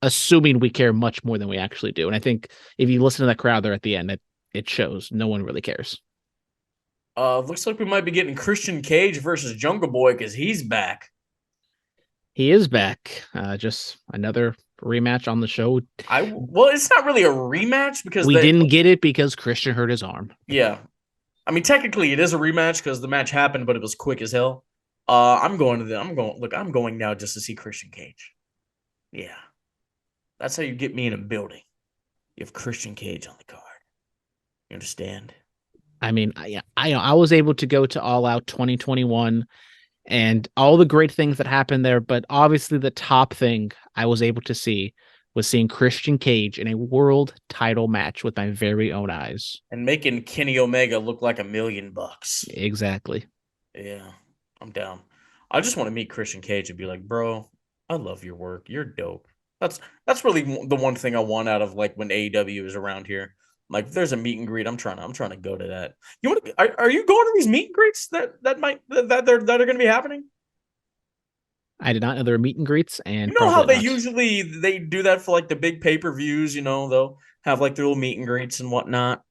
Speaker 4: assuming we care much more than we actually do. And I think if you listen to that crowd there at the end, it shows no one really cares.
Speaker 3: Looks like we might be getting Christian Cage versus Jungle Boy because he's back.
Speaker 4: He is back. Just another rematch on the show.
Speaker 3: Well, it's not really a rematch because
Speaker 4: we didn't get it because Christian hurt his arm.
Speaker 3: Yeah. I mean, technically it is a rematch because the match happened, but it was quick as hell. I'm going now just to see Christian Cage. Yeah. That's how you get me in a building. You have Christian Cage on the card. You understand?
Speaker 4: I mean, I was able to go to All Out 2021 and all the great things that happened there, but obviously the top thing I was able to see was seeing Christian Cage in a world title match with my very own eyes.
Speaker 3: And making Kenny Omega look like $1 million.
Speaker 4: Exactly.
Speaker 3: Yeah, I'm down. I just want to meet Christian Cage and be like, bro, I love your work. You're dope. That's really the one thing I want out of like when AEW is around here. Like, if there's a meet and greet, I'm trying to go to that. Are you going to these meet and greets that are going to be happening?
Speaker 4: I did not know there were meet and greets, and
Speaker 3: you know how they do that for like the big pay-per-views. You know, they'll have like their little meet and greets and whatnot.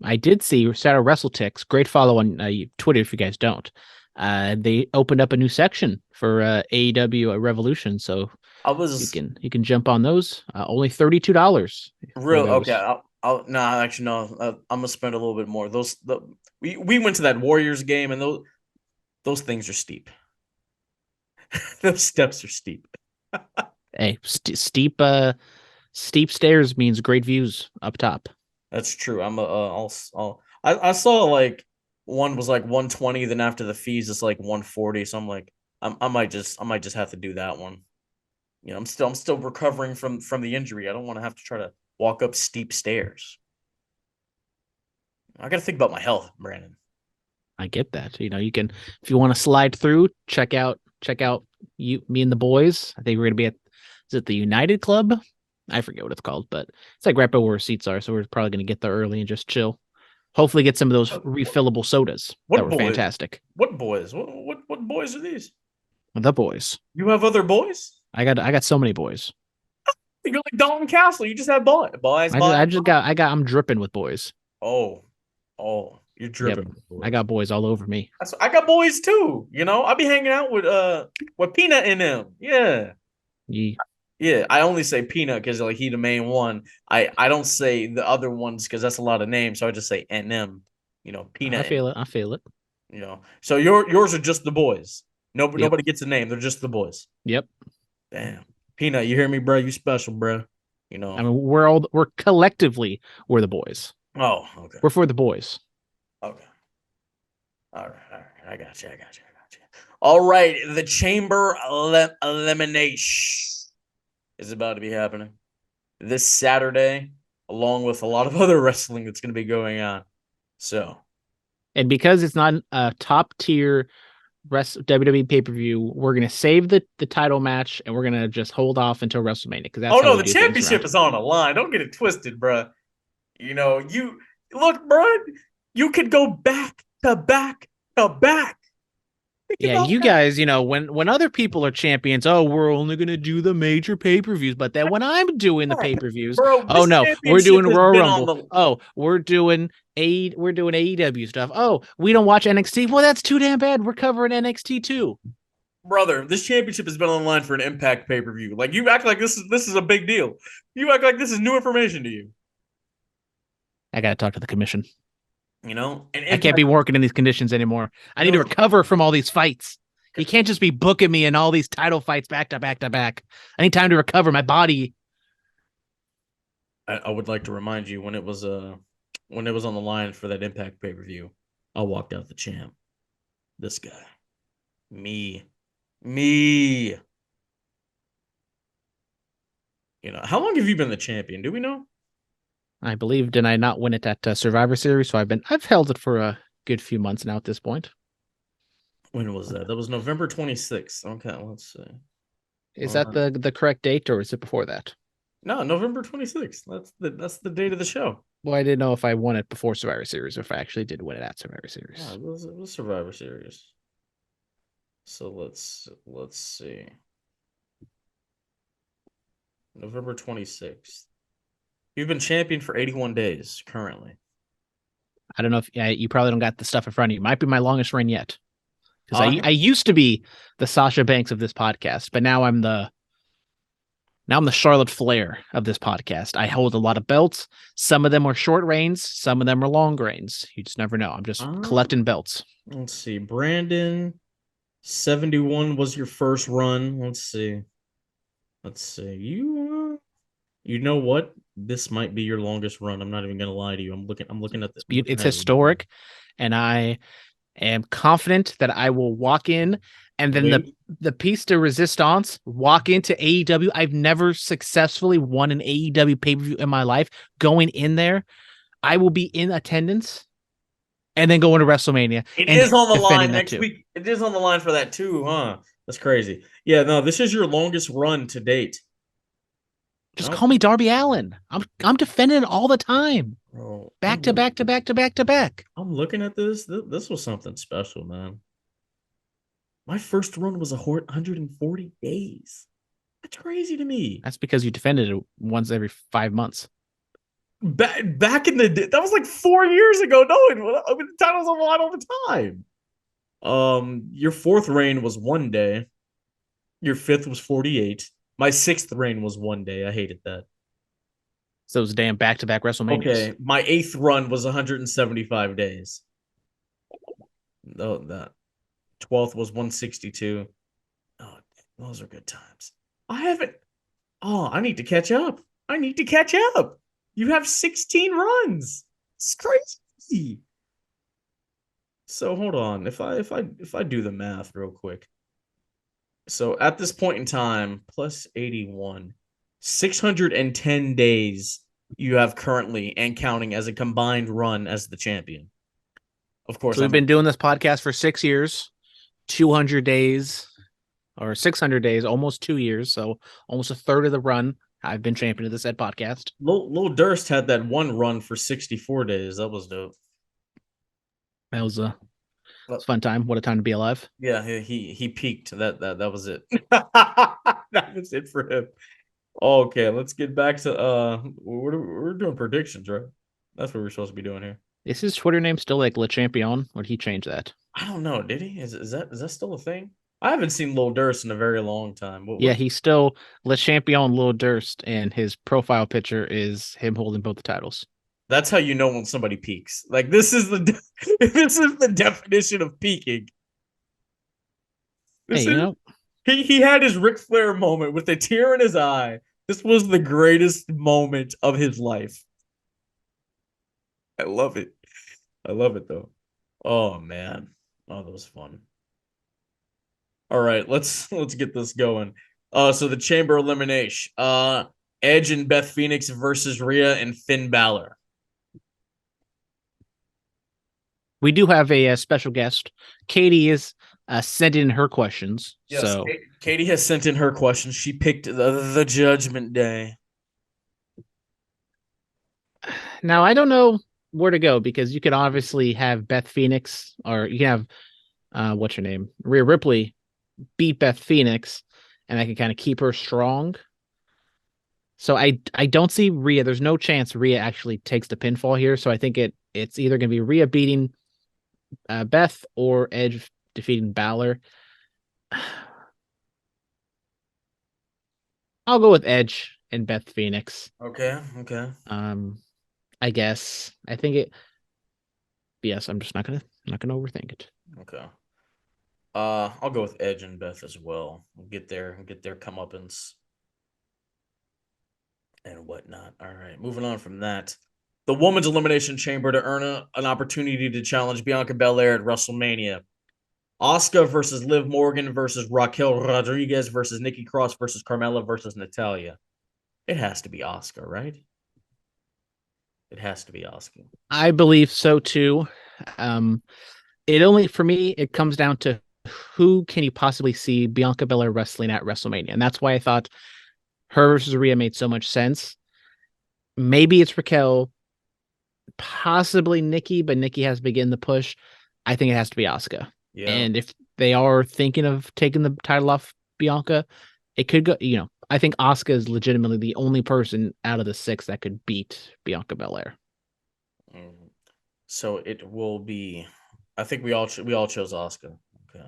Speaker 4: I did see Shadow WrestleTix. Great follow on Twitter if you guys don't. They opened up a new section for AEW Revolution, so you can jump on those. Only $32.
Speaker 3: Real okay. I'm gonna spend a little bit more. We went to that Warriors game, and those things are steep. Those steps are steep.
Speaker 4: Hey, steep stairs means great views up top.
Speaker 3: That's true. I saw like one was like 120, then after the fees it's like 140. So I'm like, I might just have to do that one. I'm still recovering from the injury. I don't want to have to try to walk up steep stairs. I got to think about my health, Brandon.
Speaker 4: I get that. You can, if you want to slide through, check out me and the boys. I think we're gonna be at, is it the United Club? I forget what it's called, but it's like right by where seats are. So we're probably gonna get there early and just chill. Hopefully get some of those refillable sodas that were fantastic.
Speaker 3: What boys? What boys are these?
Speaker 4: The boys.
Speaker 3: You have other boys?
Speaker 4: I got so many boys.
Speaker 3: You're like Dalton Castle. You just have boys.
Speaker 4: I'm dripping with boys.
Speaker 3: Oh, you're dripping.
Speaker 4: Yep. I got boys all over me.
Speaker 3: I got boys too. I'll be hanging out with Peanut in them. Yeah. Yeah. I only say Peanut because like he the main one. I don't say the other ones because that's a lot of names. So I just say NM. Peanut.
Speaker 4: I feel it.
Speaker 3: So yours are just the boys. Nobody gets a name. They're just the boys.
Speaker 4: Yep.
Speaker 3: Damn. Peanut, you hear me, bro? You special, bro.
Speaker 4: I mean, we're collectively the boys.
Speaker 3: Oh, okay.
Speaker 4: We're for the boys.
Speaker 3: Okay. All right. I got you. All right. The Chamber Elimination is about to be happening this Saturday, along with a lot of other wrestling that's going to be going on. So,
Speaker 4: and because it's not a top tier WWE pay-per-view, we're going to save the title match and we're going to just hold off until WrestleMania.
Speaker 3: The championship is on the line. Don't get it twisted, bro. You look, bro, you could go back to back to back.
Speaker 4: Yeah, you guys, when other people are champions, we're only going to do the major pay-per-views. But then when I'm doing the pay-per-views, we're doing Royal Rumble. We're doing AEW stuff. We don't watch NXT. Well, that's too damn bad. We're covering NXT too.
Speaker 3: Brother, this championship has been on the line for an Impact pay-per-view. Like, you act like this is a big deal. You act like this is new information to you.
Speaker 4: I got to talk to the commission.
Speaker 3: And
Speaker 4: I can't be working in these conditions anymore. I need to recover from all these fights. You can't just be booking me in all these title fights back to back to back. I need time to recover my body.
Speaker 3: I would like to remind you when it was on the line for that Impact pay-per-view, I walked out the champ. This guy. Me. How long have you been the champion? Do we know?
Speaker 4: I believe, did I not win it at Survivor Series? So I've held it for a good few months now at this point. When
Speaker 3: was that? That was November 26th. Okay, let's see.
Speaker 4: Is that the correct date, or is it before that?
Speaker 3: No, November 26th. That's the date of the show.
Speaker 4: Well, I didn't know if I won it before Survivor Series or if I actually did win it at Survivor Series.
Speaker 3: Yeah, it was Survivor Series. So let's see. November 26th. You've been champion for 81 days currently.
Speaker 4: I don't know if you probably don't got the stuff in front of you. Might be my longest reign yet. Because I used to be the Sasha Banks of this podcast, but now I'm the Charlotte Flair of this podcast. I hold a lot of belts. Some of them are short reigns. Some of them are long reigns. You just never know. I'm just collecting belts.
Speaker 3: Let's see. Brandon, 71 was your first run. Let's see. You know what? This might be your longest run. I'm not even going to lie to you. I'm looking at this.
Speaker 4: It's historic, and I am confident that I will walk in, and then the piece de resistance, walk into AEW. I've never successfully won an AEW pay-per-view in my life. Going in there, I will be in attendance, and then go into WrestleMania.
Speaker 3: It is on the line next week. It is on the line for that too, huh? That's crazy. Yeah, no, this is your longest run to date.
Speaker 4: Just call me Darby Allin. I'm defending it all the time.
Speaker 3: Bro,
Speaker 4: back to back to back to back to back.
Speaker 3: I'm looking at this. This was something special, man. My first run was 140 days. That's crazy to me.
Speaker 4: That's because you defended it once every 5 months.
Speaker 3: Back in the day, that was like 4 years ago. The title's on the line all the time. Your fourth reign was 1 day. Your fifth was 48. My sixth reign was 1 day. I hated that.
Speaker 4: So it was damn back-to-back WrestleManias.
Speaker 3: Okay, my eighth run was 175 days. No, that 12th was 162. Oh, those are good times. I need to catch up. You have 16 runs. It's crazy. So hold on. If I do the math real quick. So at this point in time, plus 81, 610 days you have currently and counting as a combined run as the champion. Of course,
Speaker 4: So we've been doing this podcast for 6 years, 200 days, or 600 days, almost 2 years. So almost a third of the run. I've been champion of the said podcast.
Speaker 3: Lil Durst had that one run for 64 days. That was dope.
Speaker 4: That was a fun time. What a time to be alive.
Speaker 3: Yeah, he peaked. That was it. That was it for him. Okay, let's get back to we're doing predictions, right? That's what we're supposed to be doing here.
Speaker 4: Is his Twitter name still like Le Champion, or did he change that?
Speaker 3: I don't know. Did he? Is that still a thing? I haven't seen Lil Durst in a very long time.
Speaker 4: Yeah, he's still Le Champion Lil Durst, and his profile picture is him holding both the titles.
Speaker 3: That's how you know when somebody peaks. Like this is the definition of peaking. He had his Ric Flair moment with a tear in his eye. This was the greatest moment of his life. I love it. I love it though. Oh man. Oh, that was fun. All right, let's get this going. So the Chamber elimination. Edge and Beth Phoenix versus Rhea and Finn Balor.
Speaker 4: We do have a special guest. Katie is sent in her questions.
Speaker 3: Yes,
Speaker 4: so
Speaker 3: Katie has sent in her questions. She picked the Judgment Day.
Speaker 4: Now I don't know where to go because you could obviously have Beth Phoenix, or you can have what's her name, Rhea Ripley, beat Beth Phoenix, and I can kind of keep her strong. So I don't see Rhea. There's no chance Rhea actually takes the pinfall here. So I think it's either going to be Rhea beating Beth or Edge defeating Balor. I'll go with Edge and Beth Phoenix.
Speaker 3: Okay.
Speaker 4: I guess. I think it. Yes, I'm just not gonna overthink it.
Speaker 3: Okay. I'll go with Edge and Beth as well. We'll get their comeuppance and whatnot. All right, moving on from that. The Women's Elimination Chamber to earn an opportunity to challenge Bianca Belair at WrestleMania. Asuka versus Liv Morgan versus Raquel Rodriguez versus Nikki Cross versus Carmella versus Natalya. It has to be Asuka, right? It has to be Asuka.
Speaker 4: I believe so too. It only, for me, it comes down to who can you possibly see Bianca Belair wrestling at WrestleMania, and that's why I thought her versus Rhea made so much sense. Maybe it's Raquel, possibly Nikki, but Nikki has to begin the push. I think it has to be Asuka. Yeah. And if they are thinking of taking the title off Bianca, it could go, I think Asuka is legitimately the only person out of the 6 that could beat Bianca Belair.
Speaker 3: So it will be, I think we all chose Asuka. Okay.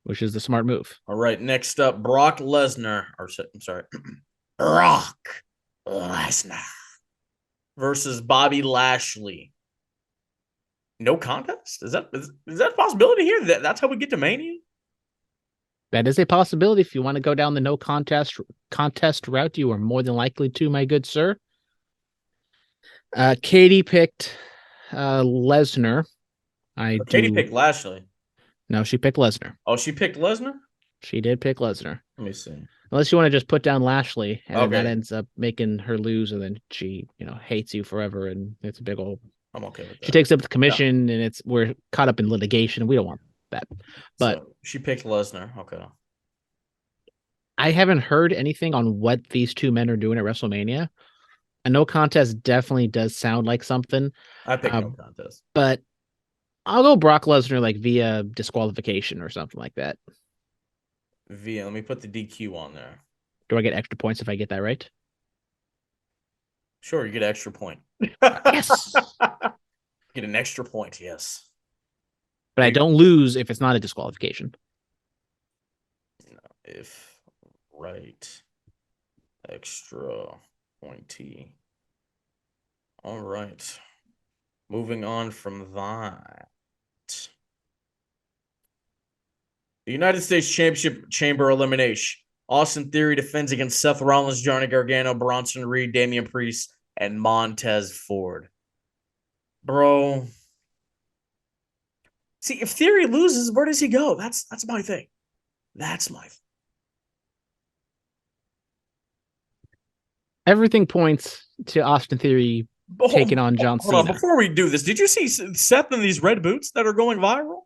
Speaker 4: Which is the smart move.
Speaker 3: All right, next up, Brock Lesnar, Brock Lesnar versus Bobby Lashley. No contest? Is that a possibility here? That's how we get to Mania?
Speaker 4: That is a possibility. If you want to go down the no contest route, you are more than likely to, my good sir. Katie picked Lesnar.
Speaker 3: Katie picked Lashley.
Speaker 4: No, she picked Lesnar.
Speaker 3: Oh, she picked Lesnar?
Speaker 4: She did pick Lesnar.
Speaker 3: Let me see.
Speaker 4: Unless you want to just put down Lashley, and that ends up making her lose, and then she, hates you forever, and it's a big old.
Speaker 3: I'm okay with that.
Speaker 4: She takes up the commission, and we're caught up in litigation, and we don't want that. But
Speaker 3: so she picked Lesnar. Okay.
Speaker 4: I haven't heard anything on what these two men are doing at WrestleMania. A no contest definitely does sound like something.
Speaker 3: I picked no contest,
Speaker 4: but I'll go Brock Lesnar via disqualification or something like that.
Speaker 3: Let me put the DQ on there.
Speaker 4: Do I get extra points if I get that right?
Speaker 3: Sure, you get an extra point.
Speaker 4: Yes.
Speaker 3: Get an extra point, yes.
Speaker 4: But I don't lose if it's not a disqualification.
Speaker 3: No, if right. Extra pointy. All right. Moving on from that. The United States Championship Chamber elimination. Austin Theory defends against Seth Rollins, Johnny Gargano, Bronson Reed, Damian Priest, and Montez Ford. Bro. See, if Theory loses, where does he go? That's my thing. That's my thing.
Speaker 4: Everything points to Austin Theory taking on John
Speaker 3: Hold on,
Speaker 4: Cena.
Speaker 3: before we do this, did you see Seth in these red boots that are going viral?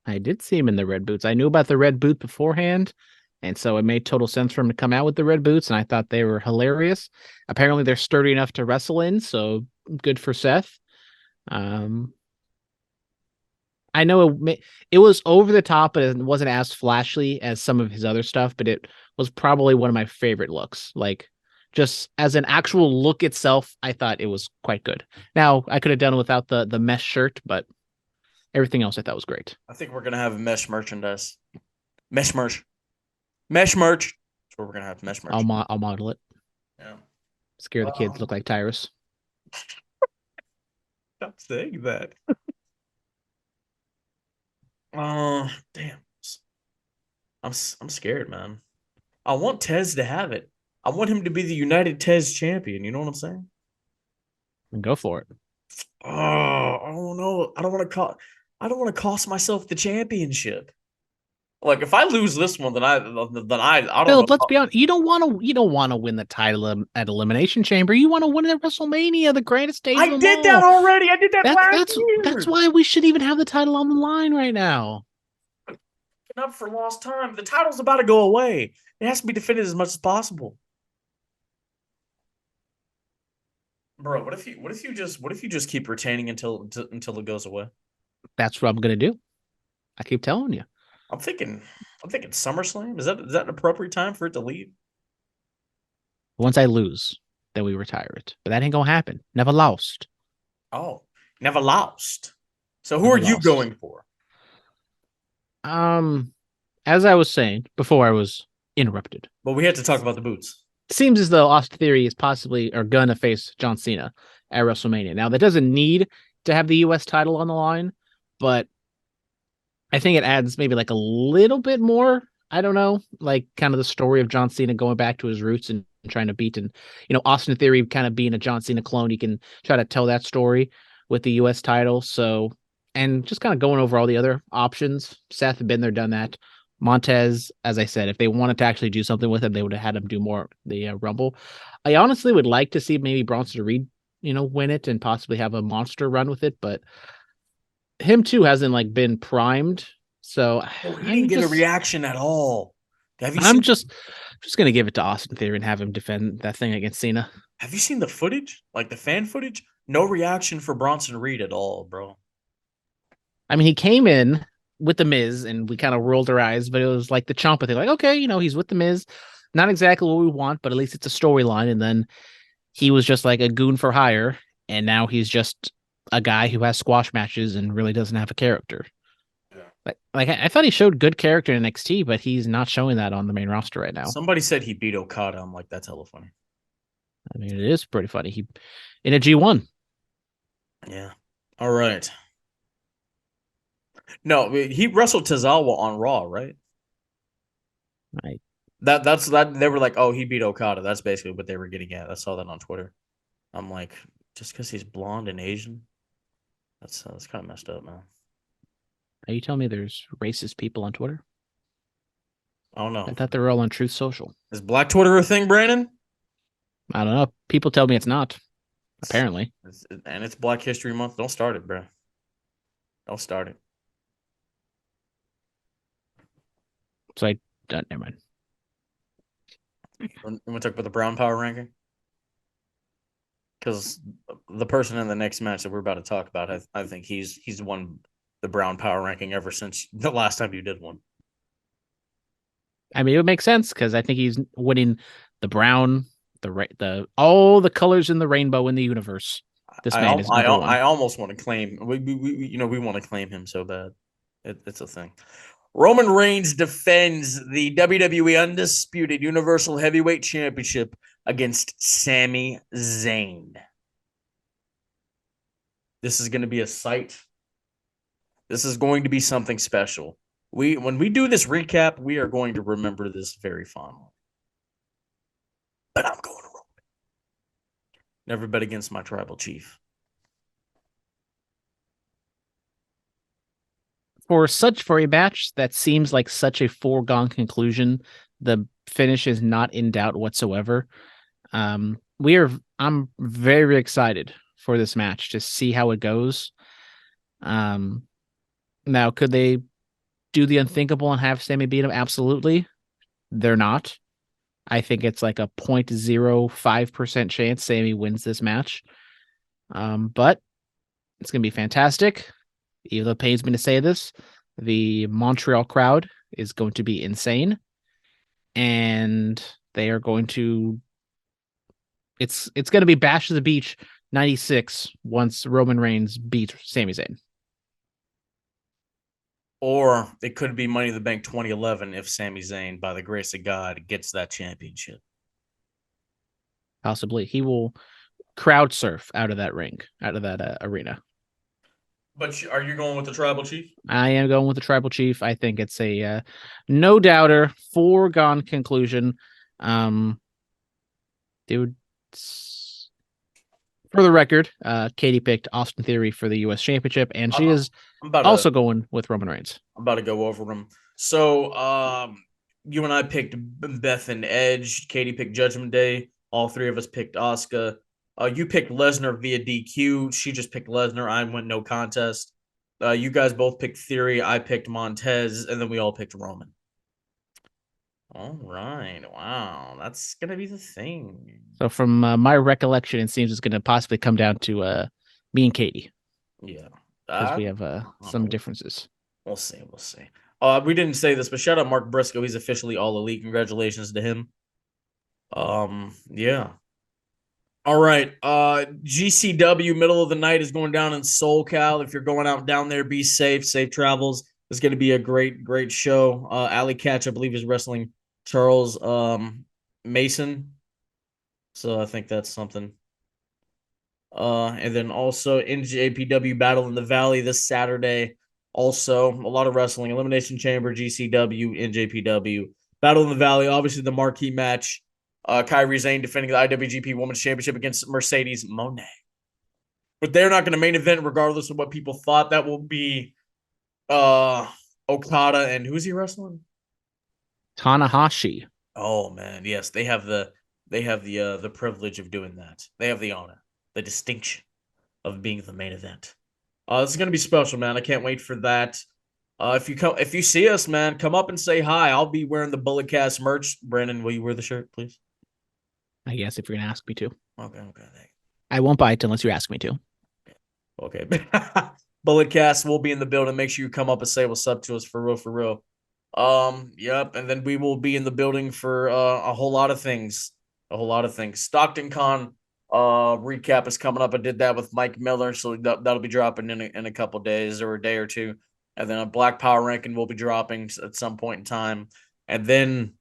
Speaker 4: I did see him in the red boots. I knew about the red boot beforehand, and so it made total sense for him to come out with the red boots, and I thought they were hilarious. Apparently, they're sturdy enough to wrestle in, so good for Seth. I know it was over the top, but it wasn't as flashy as some of his other stuff, but it was probably one of my favorite looks. Like, just as an actual look itself, I thought it was quite good. Now, I could have done without the mesh shirt, but everything else I thought was great.
Speaker 3: I think we're going to have mesh merchandise. Mesh merch. Mesh merch. That's what we're going to have, mesh merch.
Speaker 4: I'll model it.
Speaker 3: Yeah.
Speaker 4: Scare the kids, look like Tyrus.
Speaker 3: Stop saying that. Damn. I'm scared, man. I want Tez to have it. I want him to be the United Tez champion. You know what I'm saying?
Speaker 4: And go for it.
Speaker 3: Oh, I don't know. I don't want to cost myself the championship. Like if I lose this one, then I don't
Speaker 4: Phillip,
Speaker 3: know.
Speaker 4: let's be honest. You don't want to win the title at Elimination Chamber. You want to win it at WrestleMania, the greatest stage.
Speaker 3: I did that already. I did that last year.
Speaker 4: That's why we should even have the title on the line right now.
Speaker 3: Up for lost time. The title's about to go away. It has to be defended as much as possible. Bro, what if you just keep retaining until it goes away?
Speaker 4: That's what I'm gonna do. I keep telling you.
Speaker 3: I'm thinking SummerSlam. Is that an appropriate time for it to leave?
Speaker 4: Once I lose, then we retire it. But that ain't gonna happen. Never lost.
Speaker 3: Oh, never lost. So who are you going for?
Speaker 4: As I was saying before I was interrupted.
Speaker 3: But we had to talk about the boots.
Speaker 4: It seems as though Austin Theory is possibly or gonna face John Cena at WrestleMania. Now that doesn't need to have the US title on the line, but I think it adds maybe like a little bit more. I don't know, like kind of the story of John Cena going back to his roots and trying to beat, and Austin Theory kind of being a John Cena clone. You can try to tell that story with the US title. So, and just kind of going over all the other options. Seth had been there, done that. Montez, as I said, if they wanted to actually do something with him, they would have had him do more the Rumble. I honestly would like to see maybe Bronson Reed, win it and possibly have a monster run with it, but him too hasn't like been primed. So
Speaker 3: he didn't get a reaction at all.
Speaker 4: I'm just gonna give it to Austin Theory and have him defend that thing against Cena.
Speaker 3: Have you seen the footage? Like the fan footage? No reaction for Bronson Reed at all, bro.
Speaker 4: I mean, he came in with the Miz and we kind of rolled our eyes, but it was like the Ciampa thing. Like, okay, he's with the Miz. Not exactly what we want, but at least it's a storyline. And then he was just like a goon for hire. And now he's just a guy who has squash matches and really doesn't have a character. Yeah. Like I thought he showed good character in NXT, but he's not showing that on the main roster right now.
Speaker 3: Somebody said he beat Okada. I'm like, that's hella funny.
Speaker 4: I mean, it is pretty funny. He in a G1.
Speaker 3: Yeah. All right. No, he wrestled Tozawa on Raw, right?
Speaker 4: Right.
Speaker 3: That's they were like, oh, he beat Okada. That's basically what they were getting at. I saw that on Twitter. I'm like, just because he's blonde and Asian, that's kind of messed up, man.
Speaker 4: Are you telling me there's racist people on Twitter?
Speaker 3: I don't know.
Speaker 4: I thought they were all on Truth Social.
Speaker 3: Is Black Twitter a thing, Brandon?
Speaker 4: I don't know. People tell me it's not. Apparently.
Speaker 3: And it's Black History Month. Don't start it, bro. Don't start it.
Speaker 4: So never mind.
Speaker 3: You want to talk about the Brown Power ranking? Because the person in the next match that we're about to talk about, I think he's won the Brown Power ranking ever since the last time you did one.
Speaker 4: I mean, it would make sense because I think he's winning the brown, all the colors in the rainbow in the universe. This man is number one.
Speaker 3: I almost want to claim we want to claim him so bad. It's a thing. Roman Reigns defends the WWE Undisputed Universal Heavyweight Championship against Sami Zayn. This is going to be a sight. This is going to be something special. When we do this recap, we are going to remember this very fondly. But I'm going to Roman. Never bet against my tribal chief.
Speaker 4: For a match that seems like such a foregone conclusion, the finish is not in doubt whatsoever. I'm very excited for this match to see how it goes. Now, could they do the unthinkable and have Sami beat him? Absolutely. They're not. I think it's like a 0.05% chance Sami wins this match. But it's going to be fantastic. Even though it pains me to say this, the Montreal crowd is going to be insane. And they are going to... It's going to be Bash of the Beach 96 once Roman Reigns beats Sami Zayn.
Speaker 3: Or it could be Money in the Bank 2011 if Sami Zayn, by the grace of God, gets that championship.
Speaker 4: Possibly. He will crowd surf out of that ring, out of that arena.
Speaker 3: But are you going with the Tribal Chief?
Speaker 4: I am going with the Tribal Chief. I think it's a no-doubter, foregone conclusion. Dude, for the record, Katie picked Austin Theory for the U.S. Championship, and she is also going with Roman Reigns.
Speaker 3: I'm about to go over them. So, you and I picked Beth and Edge. Katie picked Judgment Day. All three of us picked Asuka. You picked Lesnar via DQ. She just picked Lesnar. I went no contest. You guys both picked Theory. I picked Montez, and then we all picked Roman. All right. Wow. That's going to be the thing.
Speaker 4: So from my recollection, it seems it's going to possibly come down to me and Katie.
Speaker 3: Yeah.
Speaker 4: Because we have some differences.
Speaker 3: We'll see. We didn't say this, but shout out Mark Briscoe. He's officially all elite. Congratulations to him. Yeah. All right. GCW middle of the night is going down in SoCal. If you're going out down there, be safe. Safe travels. It's going to be a great show. Ali Catch, I believe, is wrestling Charles Mason. So I think that's something. And then also NJPW Battle in the Valley this Saturday. Also, a lot of wrestling. Elimination Chamber, GCW, NJPW. Battle in the Valley, obviously the marquee match. Kairi Sane defending the IWGP Women's Championship against Mercedes Moné. But they're not going to main event regardless of what people thought. That will be Okada and who's he wrestling?
Speaker 4: Tanahashi.
Speaker 3: Oh man, yes, they have the privilege of doing that. They have the honor, the distinction of being the main event. This is going to be special, man. I can't wait for that. If you see us, man, come up and say hi. I'll be wearing the Bullet Cast merch. Brandon, will you wear the shirt, please?
Speaker 4: I guess if you're gonna ask me to.
Speaker 3: Okay.
Speaker 4: I won't buy it unless you ask me to.
Speaker 3: Okay. Bullet Cast will be in the building. Make sure you come up and say what's up to us for real. Yep. And then we will be in the building for a whole lot of things. Stockton Con recap is coming up. I did that with Mike Miller, so that'll be dropping in a couple days or a day or two. And then a Black Power ranking will be dropping at some point in time. And then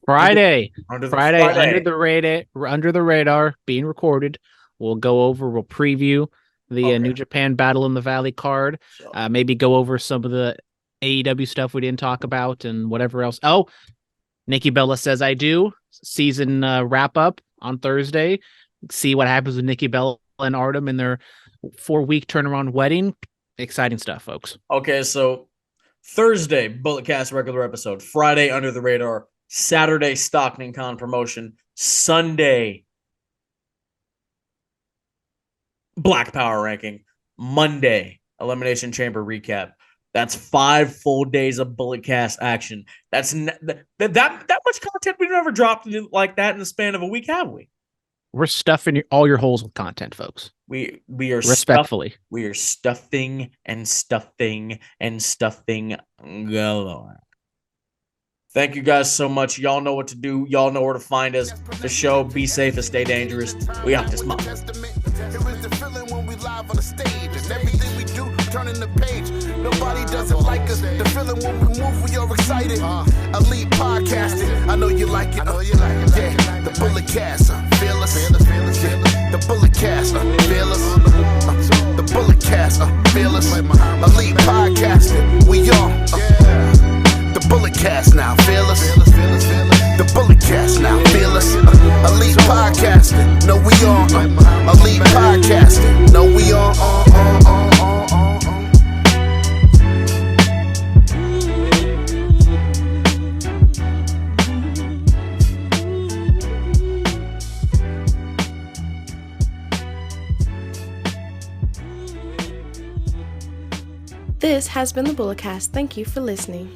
Speaker 4: Friday under the radar being recorded. We'll preview the New Japan Battle in the Valley card. Maybe go over some of the AEW stuff we didn't talk about and whatever else. Oh, Nikki Bella Says I Do season wrap up on Thursday. See what happens with Nikki Bella and Artem in their 4-week turnaround wedding. Exciting stuff, folks.
Speaker 3: Okay, so Thursday, Bullet Cast regular episode. Friday, Under the Radar. Saturday, Stockton Con promotion. Sunday, Black Power ranking. Monday, Elimination Chamber recap. That's 5 full days of Bullet Cast action. That's that much content we've never dropped like that in the span of a week, have we?
Speaker 4: We're stuffing all your holes with content, folks.
Speaker 3: We are
Speaker 4: respectfully.
Speaker 3: We are stuffing galore. Thank you guys so much. Y'all know what to do. Y'all know where to find us. The show, be safe and stay dangerous. We out this month.
Speaker 2: Turning the page, nobody doesn't like us. The feeling when we move, we are excited. Elite podcasting, I know you like it. Yeah, the Bullet Cast, fearless. The Bullet Cast, fearless. The Bullet Cast, fearless. Elite podcasting, we are. The Bullet Cast now, fearless. The Bullet Cast now, fearless. Elite podcasting, no, we are.
Speaker 5: This has been the Bulletcast. Thank you for listening.